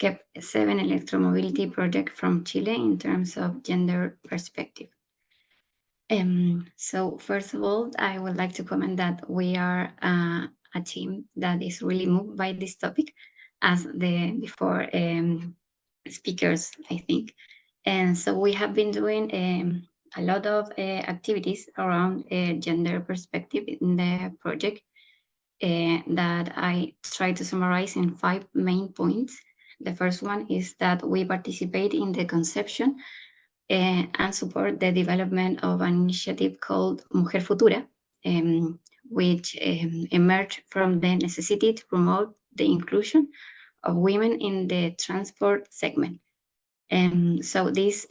GEP7 electromobility project from Chile in terms of gender perspective. So first of all, I would like to comment that we are a team that is really moved by this topic, as the before speakers, I think. And so we have been doing a lot of activities around gender perspective in the project that I try to summarize in 5 main points. The first one is that we participate in the conception and support the development of an initiative called Mujer Futura, which emerged from the necessity to promote the inclusion of women in the transport segment. So this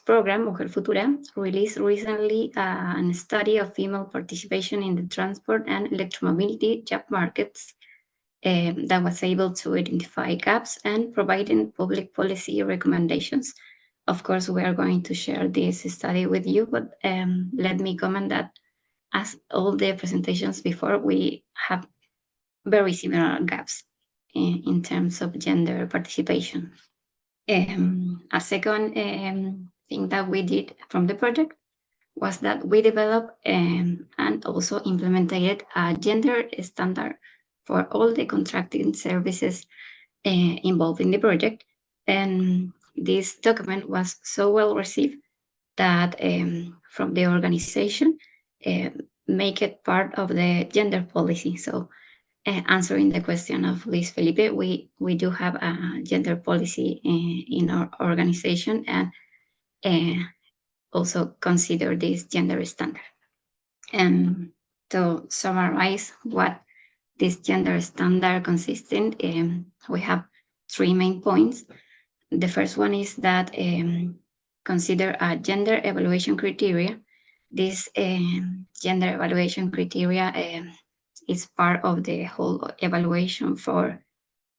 program, Mujer Futura, released recently a study of female participation in the transport and electromobility job markets that was able to identify gaps and providing public policy recommendations of course, we are going to share this study with you, but let me comment that as all the presentations before, we have very similar gaps in terms of gender participation. A second thing that we did from the project was that we developed and also implemented a gender standard for all the contracting services involved in the project. And this document was so well received that from the organization, make it part of the gender policy. So answering the question of Luis Felipe, we do have a gender policy in our organization, and also consider this gender standard. And to summarize what this gender standard consists in, we have 3 main points. The first one is that consider a gender evaluation criteria. This gender evaluation criteria is part of the whole evaluation for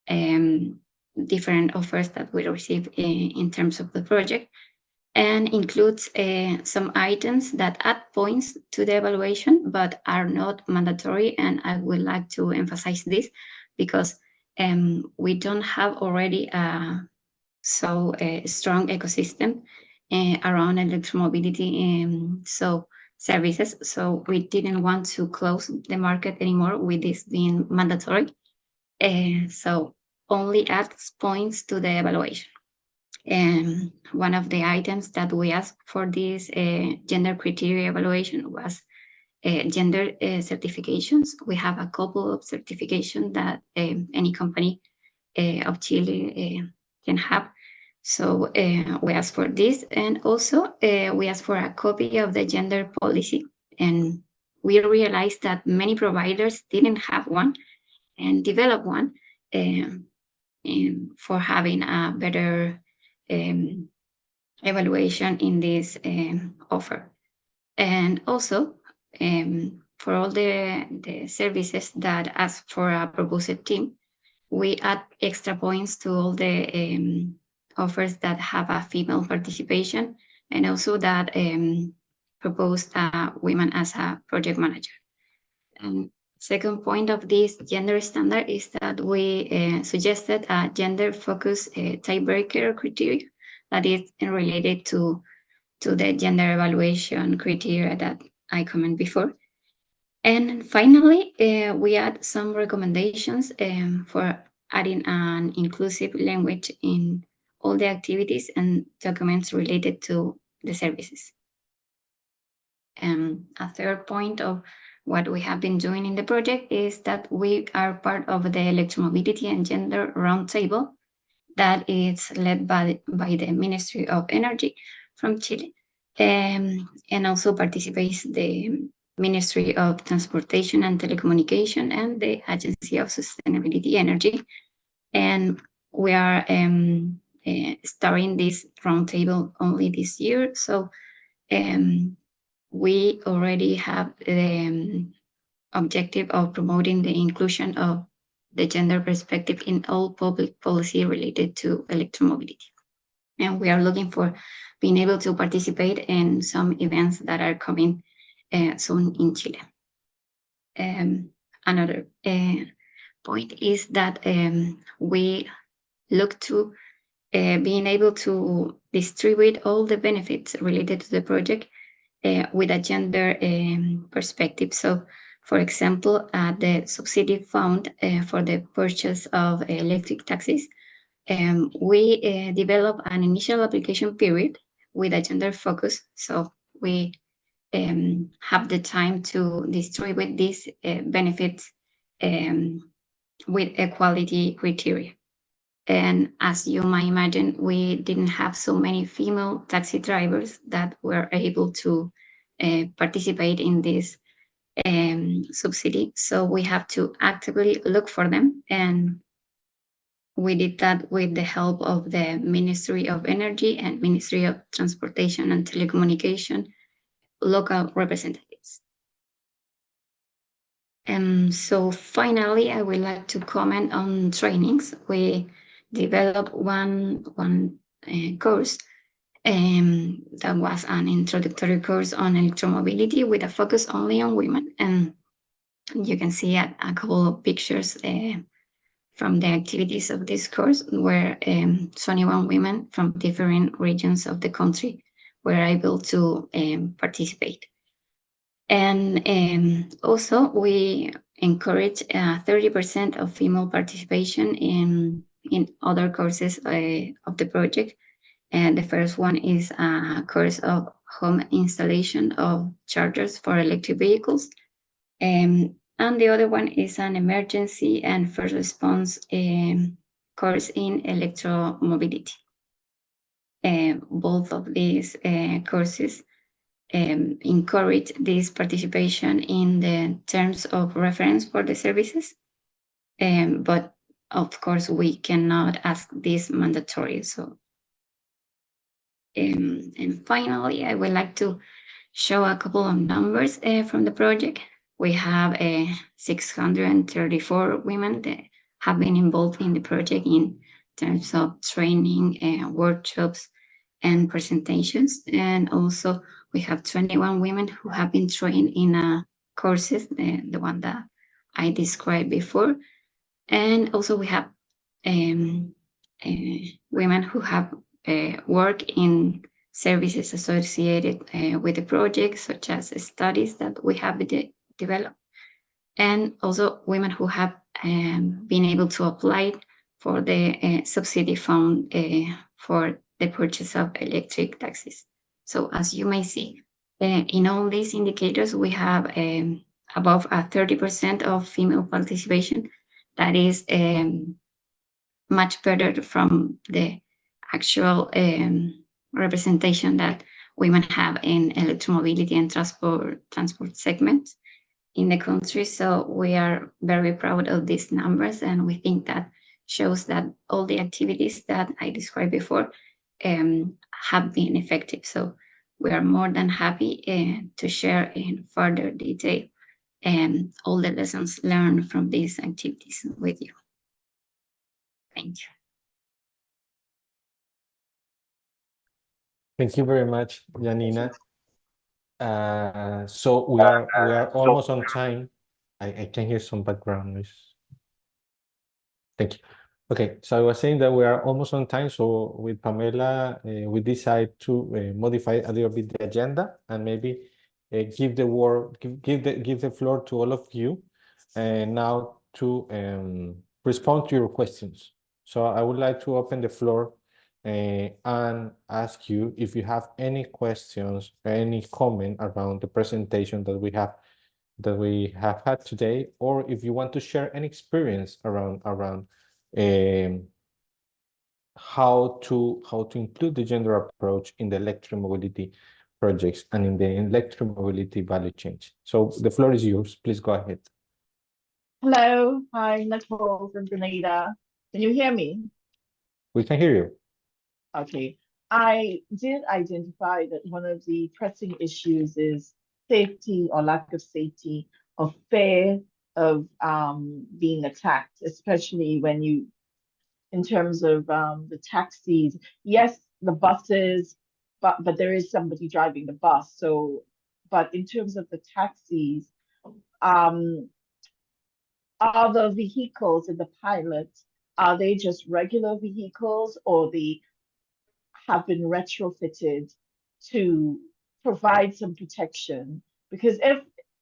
different offers that we receive in terms of the project, and includes some items that add points to the evaluation but are not mandatory. And I would like to emphasize this because we don't have already a strong ecosystem around electromobility services. So we didn't want to close the market anymore with this being mandatory. So only adds points to the evaluation. And one of the items that we asked for this gender criteria evaluation was gender certifications. We have a couple of certifications that any company of Chile can have. So we asked for this, and also we asked for a copy of the gender policy. And we realized that many providers didn't have one and developed one for having a better evaluation in this offer. And also for all the services that ask for a proposed team, we add extra points to all the offers that have a female participation, and also that propose women as a project manager. And second point of this gender standard is that we suggested a gender-focused tiebreaker criteria that is related to the gender evaluation criteria that I commented before. And finally, we add some recommendations for adding an inclusive language in all the activities and documents related to the services. And a third point of what we have been doing in the project is that we are part of the Electromobility and Gender Roundtable that is led by the Ministry of Energy from Chile, and also participates the Ministry of Transportation and Telecommunication and the Agency of Sustainability Energy. And we are starting this roundtable only this year. So we already have the objective of promoting the inclusion of the gender perspective in all public policy related to electromobility. And we are looking for being able to participate in some events that are coming soon in Chile. Another point is that we look to being able to distribute all the benefits related to the project with a gender perspective. So, for example, the subsidy fund for the purchase of electric taxis, we develop an initial application period with a gender focus. So we have the time to distribute these benefits with equality criteria. And as you might imagine, we didn't have so many female taxi drivers that were able to participate in this subsidy. So we have to actively look for them. And we did that with the help of the Ministry of Energy and Ministry of Transportation and Telecommunication local representatives. And so finally, I would like to comment on trainings. We developed one course That was an introductory course on electromobility with a focus only on women. And you can see a couple of pictures from the activities of this course, where 21 women from different regions of the country were able to participate. And also we encourage 30% of female participation in other courses of the project. And the first one is a course of home installation of chargers for electric vehicles. And the other one is an emergency and first response course in electromobility. Both of these courses encourage this participation in the terms of reference for the services. But of course, we cannot ask this mandatory. So, and finally, I would like to show a couple of numbers from the project. We have 634 women that have been involved in the project in terms of training, workshops, and presentations. And also we have 21 women who have been trained in courses, the one that I described before. And also we have women who have worked in services associated with the project, such as studies that we have developed, and also women who have been able to apply for the subsidy fund for the purchase of electric taxis. So as you may see, in all these indicators, we have above 30% of female participation. That is much better from the actual representation that women have in electromobility and transport segments in the country. So we are very proud of these numbers, and we think that shows that all the activities that I described before have been effective. So we are more than happy to share in further detail all the lessons learned from these activities with you. Thank you. Thank you very much, Janina. So we are almost on time. I can hear some background noise. Thank you. Okay, so I was saying that we are almost on time. So with Pamela, we decide to modify a little bit the agenda and maybe give the floor to all of you now to respond to your questions. So I would like to open the floor and ask you if you have any questions or any comment around the presentation that we have had today, or if you want to share any experience around how to include the gender approach in the electromobility projects and in the electromobility value chain. So the floor is yours. Please go ahead. Hello, hi, Nicole from Grenada. Can you hear me? We can hear you. Okay. I did identify that one of the pressing issues is safety or lack of safety, or fear of being attacked, especially when you, in terms of the taxis. Yes, the buses, but there is somebody driving the bus. So, but in terms of the taxis, are the vehicles in the pilot, are they just regular vehicles, or they have been retrofitted to provide some protection? Because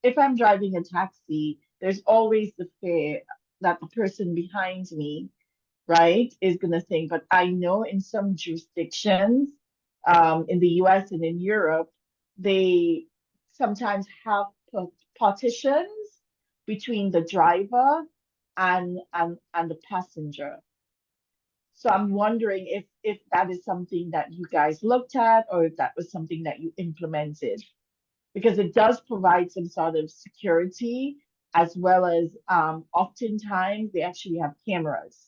if I'm driving a taxi, there's always the fear that the person behind me, right, is going to think. But I know in some jurisdictions, in the US and in Europe, they sometimes have partitions between the driver and the passenger. So I'm wondering if that is something that you guys looked at, or if that was something that you implemented, because it does provide some sort of security, as well as oftentimes they actually have cameras.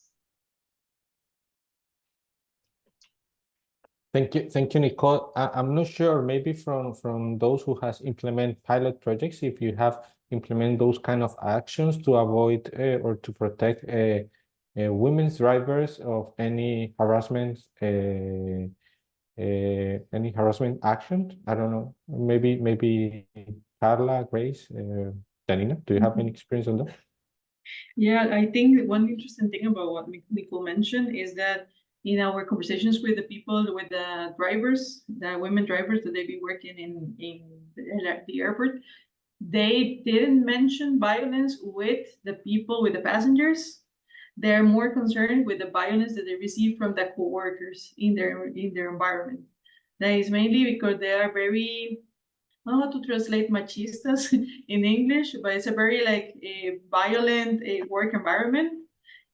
Thank you, Nicole. I'm not sure, maybe from those who has implemented pilot projects, if you have implemented those kind of actions to avoid or to protect women's drivers of any harassment any harassment action? I don't know. Maybe Carla, Grace, Janina, do you have any experience on that? Yeah, I think one interesting thing about what Nicole mentioned is that in our conversations with the people, with the drivers, the women drivers that they've been working in the airport, they didn't mention violence with the people, with the passengers. They're more concerned with the violence that they receive from the co-workers in their environment. That is mainly because they are very, I don't know how to translate machistas in English, but it's a very a violent work environment.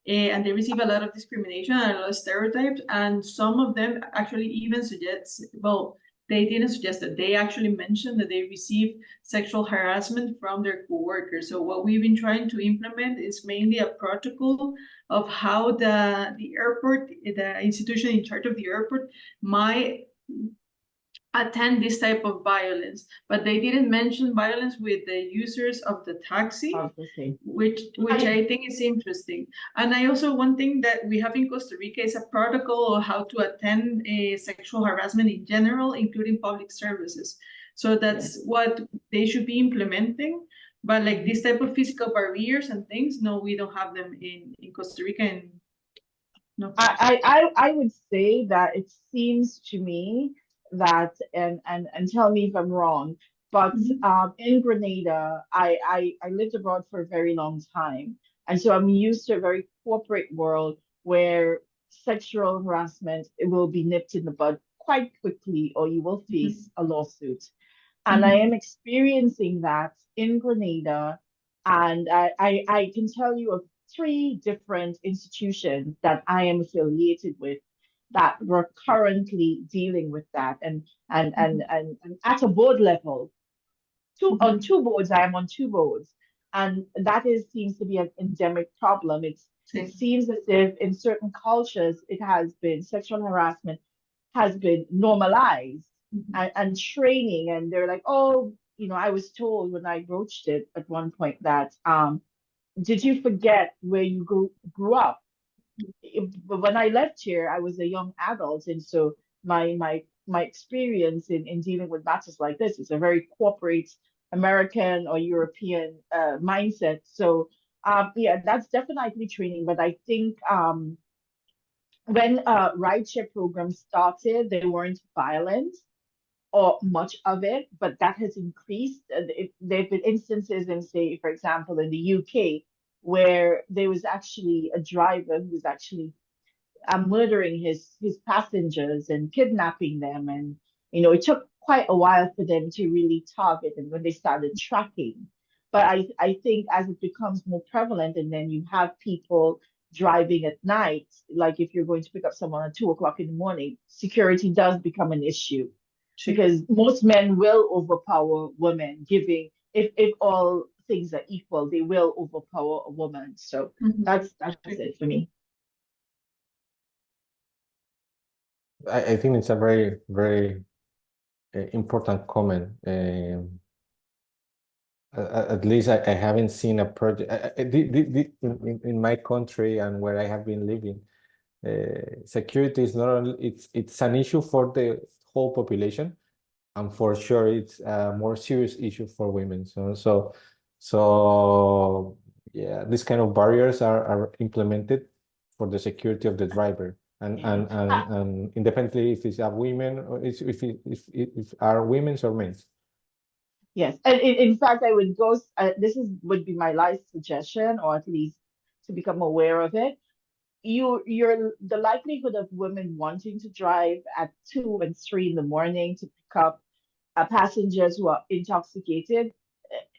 And they receive a lot of discrimination and a lot of stereotypes. And some of them actually even suggest, well, they didn't suggest that, they actually mentioned that they receive sexual harassment from their coworkers. So what we've been trying to implement is mainly a protocol of how the airport, the institution in charge of the airport might attend this type of violence, but they didn't mention violence with the users of the taxi, which I think is interesting. And I also, one thing that we have in Costa Rica is a protocol of how to attend sexual harassment in general, including public services. So that's what they should be implementing. But like this type of physical barriers and things, no, we don't have them in Costa Rica. And no. I would say that it seems to me that, and tell me if I'm wrong, but in Grenada, I lived abroad for a very long time. And so I'm used to a very corporate world where sexual harassment, it will be nipped in the bud quite quickly, or you will face a lawsuit. And I am experiencing that in Grenada. And I can tell you of 3 different institutions that I am affiliated with that were currently dealing with that. And at a board level, on 2 boards, I am on 2 boards. And that seems to be an endemic problem. It seems as if in certain cultures, sexual harassment has been normalized and training. And they're like, oh, I was told when I broached it at one point that, did you forget where you grew up? But when I left here, I was a young adult. And so my experience in dealing with matters like this is a very corporate American or European mindset. So that's definitely training. But I think when rideshare programs started, they weren't violent or much of it, but that has increased. There have been instances in, say, for example, in the UK, where there was actually a driver who was actually murdering his passengers and kidnapping them. And, it took quite a while for them to really target, and when they started tracking. But I think as it becomes more prevalent, and then you have people driving at night, like if you're going to pick up someone at 2 o'clock in the morning, security does become an issue. Because most men will overpower women, if all things are equal, they will overpower a woman. So that's it for me. I think it's a very, very important comment. At least I haven't seen a project in my country and where I have been living. Security is not only, it's an issue for the whole population, and for sure it's a more serious issue for women. So yeah, these kind of barriers are implemented for the security of the driver, and independently if it's a women or if are women's or men's. Yes, and in fact, I would go. Would be my last suggestion, or at least to become aware of it. The likelihood of women wanting to drive at 2 and 3 in the morning to pick up passengers who are intoxicated,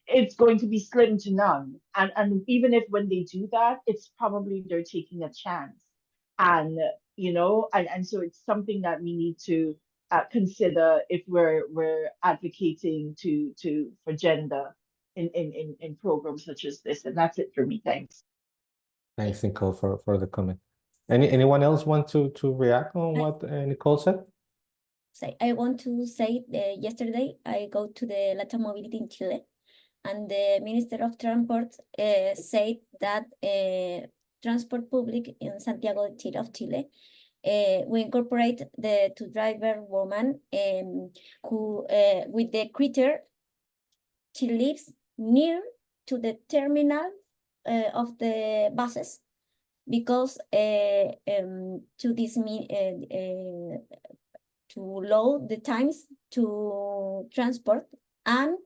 it's going to be slim to none. And even if when they do that, it's probably they're taking a chance. And and so it's something that we need to consider if we're advocating for gender in programs such as this. And that's it for me. Thanks. Thanks, Nicole, for the comment. Anyone else want to react on what Nicole said? I want to say that yesterday I go to the Electromobility in Chile, and the Minister of Transport said that transport public in Santiago of Chile we incorporate the two driver woman who with the critter. She lives near to the terminal of the buses because to this to lower the times to transport and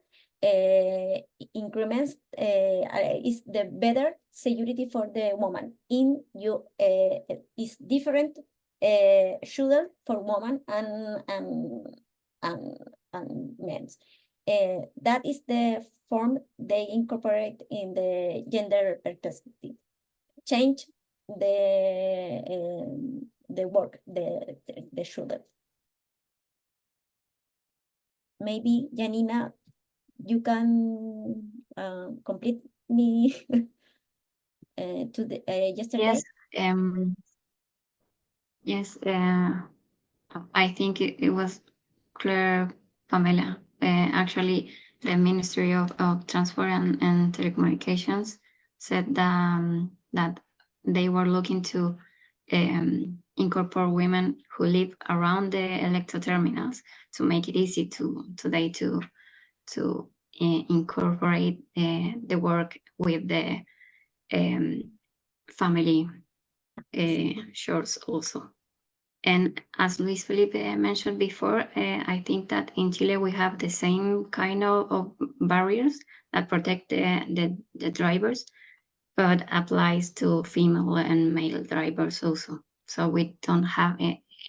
increments is the better security for the woman. In you is different schedule for women and men. That is the form they incorporate in the gender perspective. Change the work, the schedule. Maybe Janina, you can complete me to the yesterday. Yes. I think it was clear, Pamela. Actually, the Ministry of Transport and Telecommunications said that they were looking to incorporate women who live around the electro terminals to make it easy to incorporate the work with the family shores also. And as Luis Felipe mentioned before, I think that in Chile we have the same kind of barriers that protect the drivers, but applies to female and male drivers also. So we don't have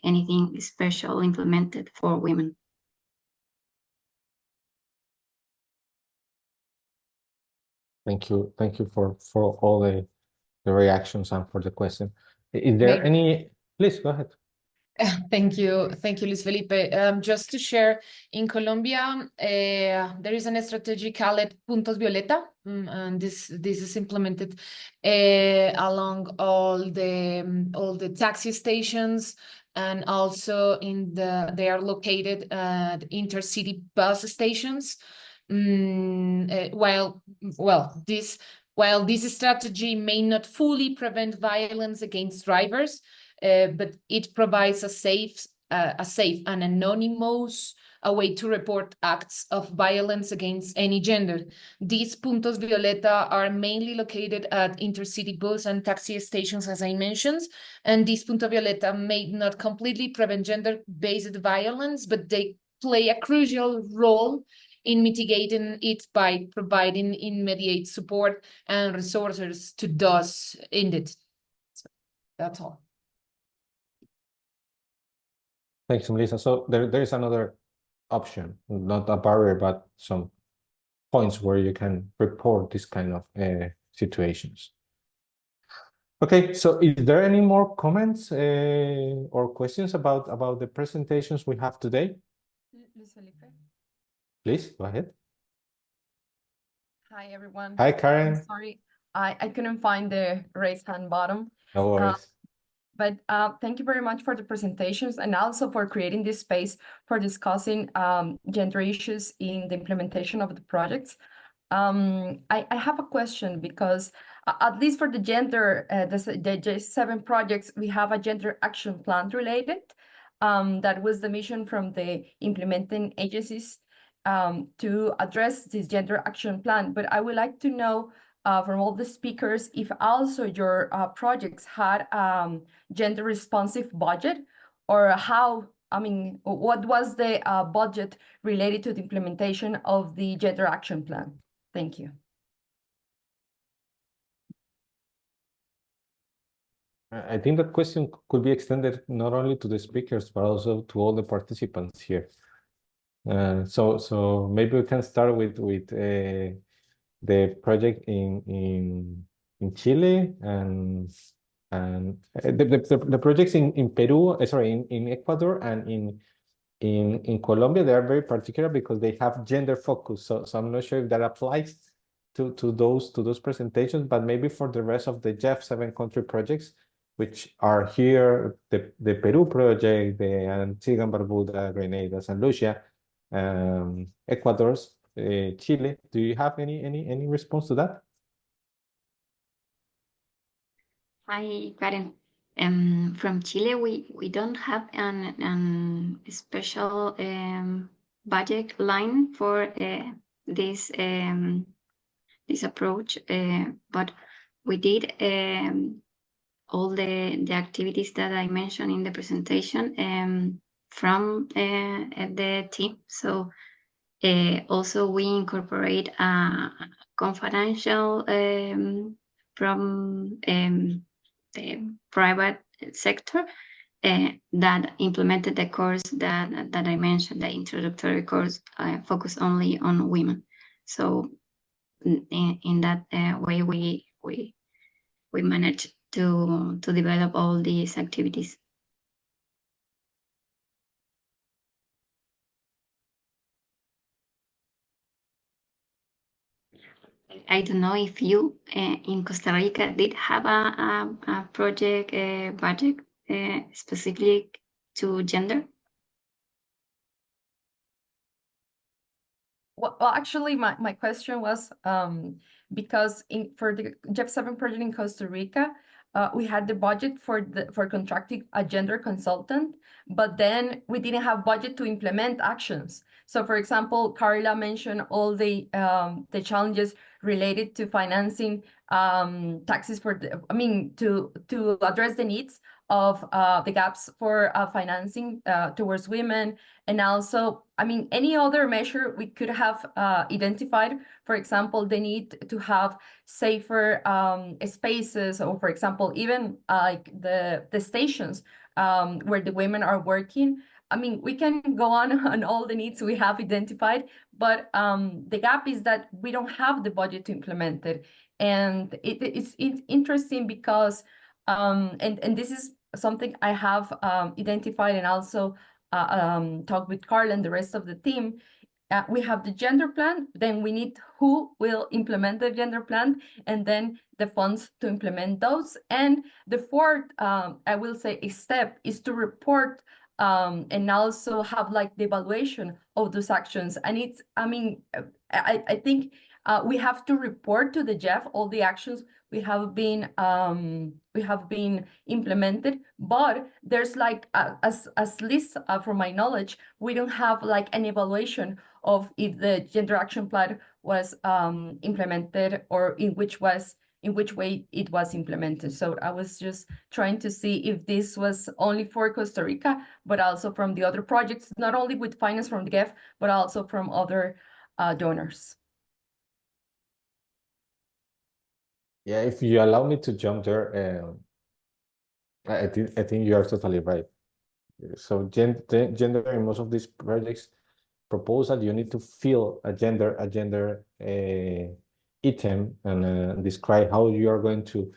anything special implemented for women. Thank you for all the reactions and for the question. Is there any? Please go ahead. Thank you, Luis Felipe. Just to share, in Colombia, there is a strategy called Puntos Violeta, and this is implemented along all the taxi stations, and also they are located at intercity bus stations. While this strategy may not fully prevent violence against drivers, but it provides a safe and anonymous way to report acts of violence against any gender. These puntos violeta are mainly located at intercity bus and taxi stations, as I mentioned, and these puntos violeta may not completely prevent gender-based violence, but they play a crucial role in mitigating it by providing immediate support and resources to those in it. So that's all. Thanks, Melissa. So there is another option, not a barrier, but some points where you can report this kind of situations. Okay, so is there any more comments or questions about the presentations we have today? Please, go ahead. Hi, everyone. Hi, Karen. Sorry, I couldn't find the raise hand button. No worries. But thank you very much for the presentations and also for creating this space for discussing gender issues in the implementation of the projects. I have a question because at least for the gender, the J7 projects, we have a gender action plan related. That was the mission from the implementing agencies to address this gender action plan. But I would like to know from all the speakers if also your projects had gender responsive budget, or how, I mean, what was the budget related to the implementation of the gender action plan? Thank you. I think that question could be extended not only to the speakers, but also to all the participants here. So maybe we can start with the project in Chile and the projects in Peru, sorry, in Ecuador and in Colombia. They are very particular because they have gender focus. So I'm not sure if that applies to those presentations, but maybe for the rest of the J7 country projects, which are here, the Peru project, the Antigua and Barbuda, Grenada, San Lucia, Ecuador's, Chile. Do you have any response to that? Hi, Karen. From Chile, we don't have an special budget line for this approach, but we did all the activities that I mentioned in the presentation from the team. So also we incorporate a confidential from the private sector that implemented the course that I mentioned, the introductory course focused only on women. So in that way, we managed to develop all these activities. I don't know if you in Costa Rica did have a project budget specific to gender. Well, actually, my question was because for the JEP7 project in Costa Rica, we had the budget for contracting a gender consultant, but then we didn't have budget to implement actions. So, for example, Carla mentioned all the challenges related to financing taxes for to address the needs of the gaps for financing towards women, and also, any other measure we could have identified, for example, the need to have safer spaces, or for example, even like the stations where the women are working. We can go on all the needs we have identified, but the gap is that we don't have the budget to implement it. And it's interesting because, and this is something I have identified and also talked with Carl and the rest of the team. We have the gender plan, then we need who will implement the gender plan, and then the funds to implement those. And the fourth, I will say, a step is to report and also have like the evaluation of those actions. And it's, I think we have to report to the JEF all the actions we have been implemented, but there's like as least from my knowledge, we don't have like an evaluation of if the gender action plan was implemented, or in which way it was implemented. So I was just trying to see if this was only for Costa Rica, but also from the other projects, not only with finance from the GEF, but also from other donors. Yeah, if you allow me to jump there, I think you are totally right. So gender in most of these projects propose that you need to fill a gender item and describe how you are going to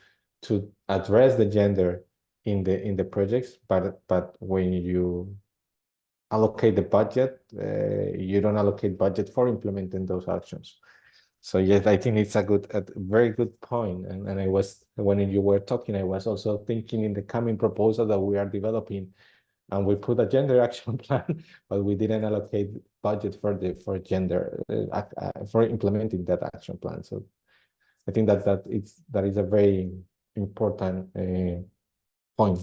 address the gender in the projects. But when you allocate the budget, you don't allocate budget for implementing those actions. So yes, I think it's a very good point. And I was, when you were talking, I was also thinking in the coming proposal that we are developing, and we put a gender action plan, but we didn't allocate budget for gender for implementing that action plan. So I think that is a very important point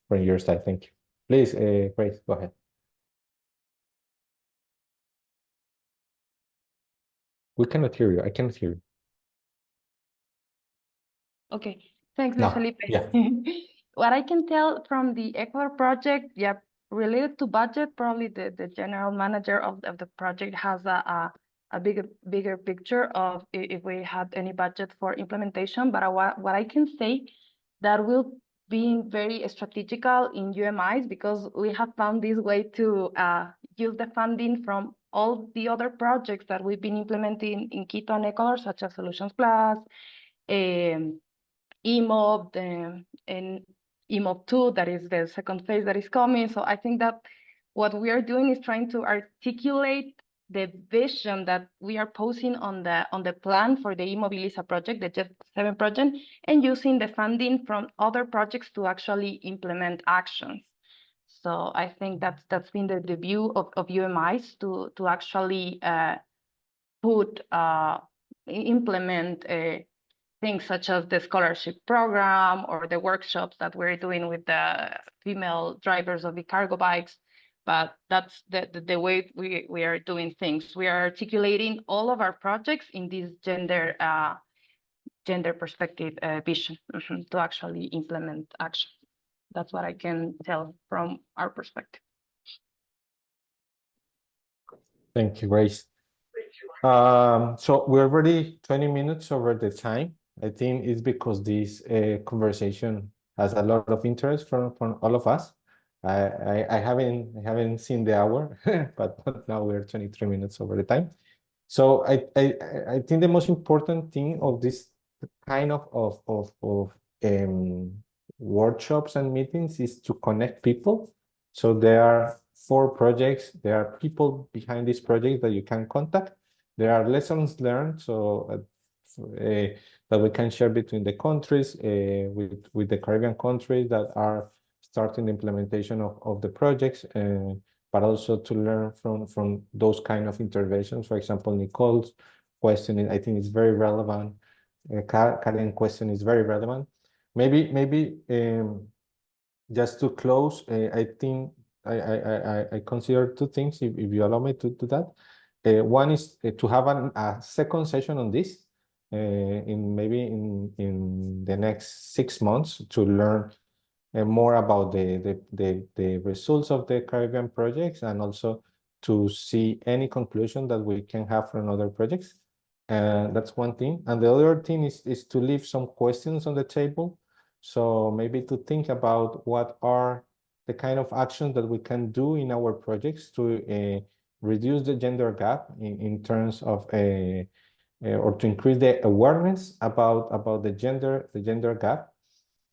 from your side. Thank you. Please, Grace, go ahead. We cannot hear you. I cannot hear you. Okay, thanks, No, Felipe. yeah. What I can tell from the Ecuador project, yeah, related to budget, probably the general manager of the project has a bigger picture of if we had any budget for implementation. But what I can say that will be very strategical in UMIs, because we have found this way to use the funding from all the other projects that we've been implementing in Quito and Ecuador, such as Solutions Plus, EMOB, and EMOB 2, that is the second phase that is coming. So I think that what we are doing is trying to articulate the vision that we are posing on the plan for the eMobiliza project, the JEP7 project, and using the funding from other projects to actually implement actions. So I think that's been the view of UMIs to actually implement things such as the scholarship program or the workshops that we're doing with the female drivers of the cargo bikes. But that's the way we are doing things. We are articulating all of our projects in this gender perspective vision to actually implement action. That's what I can tell from our perspective. Thank you, Grace. So we're already 20 minutes over the time. I think it's because this conversation has a lot of interest from all of us. I haven't seen the hour, but now we're 23 minutes over the time. So I think the most important thing of this kind of workshops and meetings is to connect people. So there are 4 projects. There are people behind this project that you can contact. There are lessons learned, so that we can share between the countries, with the Caribbean countries that are starting the implementation of the projects, but also to learn from those kind of interventions. For example, Nicole's question, I think is very relevant. Karen's question is very relevant. Maybe just to close, I think I consider 2 things, if you allow me to do that. One is to have a second session on this in the next 6 months to learn more about the results of the Caribbean projects, and also to see any conclusion that we can have from other projects. That's one thing. And the other thing is to leave some questions on the table. So maybe to think about what are the kind of actions that we can do in our projects to reduce the gender gap in terms of or to increase the awareness about the gender gap.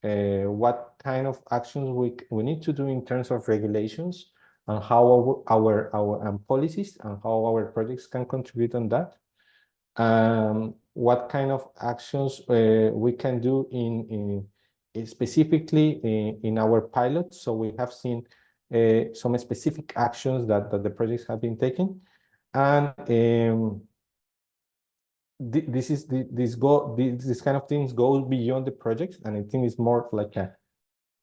What kind of actions we need to do in terms of regulations, and how our policies and how our projects can contribute on that. What kind of actions we can do in specifically in our pilots. So we have seen some specific actions that the projects have been taking, and this kind of things goes beyond the projects, and I think it's more like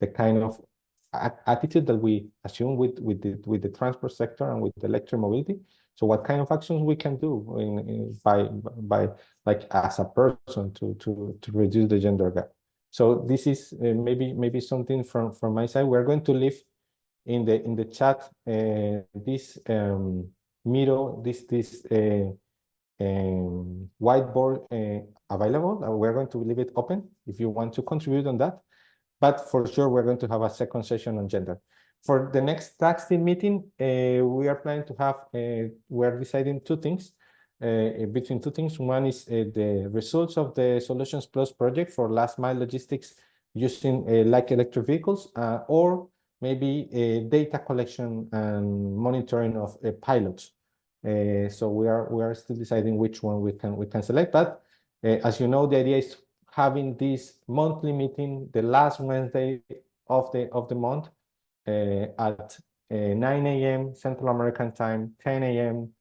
the kind of attitude that we assume with the transport sector and with the electromobility. So what kind of actions we can do by like as a person to reduce the gender gap. So this is maybe something from my side. We're going to leave in the chat this Miro, this whiteboard available. We're going to leave it open if you want to contribute on that. But for sure, we're going to have a second session on gender. For the next tax team meeting, we are planning to have, we're deciding 2 things, between 2 things. One is the results of the Solutions Plus project for last mile logistics using like electric vehicles, or maybe data collection and monitoring of pilots. So we are still deciding which one we can select. But as you know, the idea is having this monthly meeting the last Wednesday of the month at 9 a.m. Central American time, 10 a.m.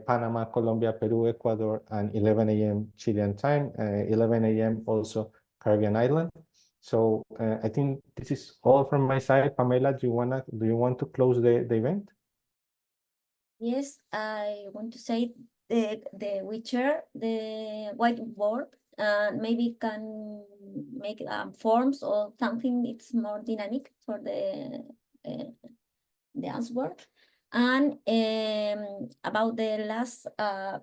Panama, Colombia, Peru, Ecuador, and 11 a.m. Chilean time, 11 a.m. also Caribbean island. So I think this is all from my side. Pamela, do you want to close the event? Yes, I want to say we share the whiteboard. Maybe can make forms or something. It's more dynamic for the answer. And about the last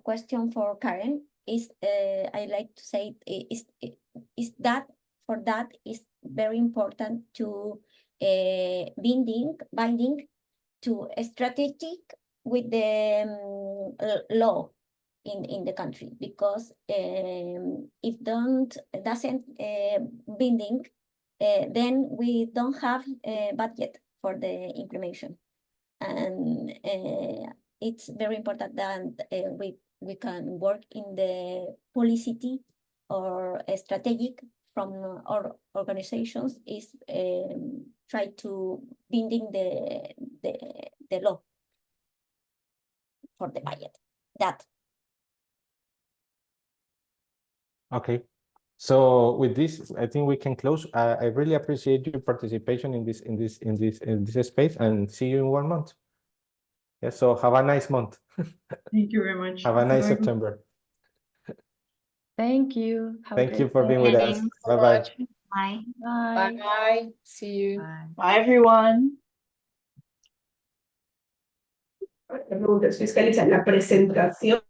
question for Karen is I like to say is that for that is very important to binding to a strategic with the law in the country, because if doesn't binding, then we don't have a budget for the implementation, and it's very important that we can work in the policy or a strategic from our organizations is try to binding the law for the budget. That. Okay, So with this, I think we can close. I really appreciate your participation in this space, and see you in 1 month. Yeah, so have a nice month. Thank you very much. Have a nice September. Thank you. Have a Thank you great for day. being with us. Thanks. Bye-bye. Bye. Bye. Bye. See you. Bye, everyone. La pregunta es, fiscalizar la presentación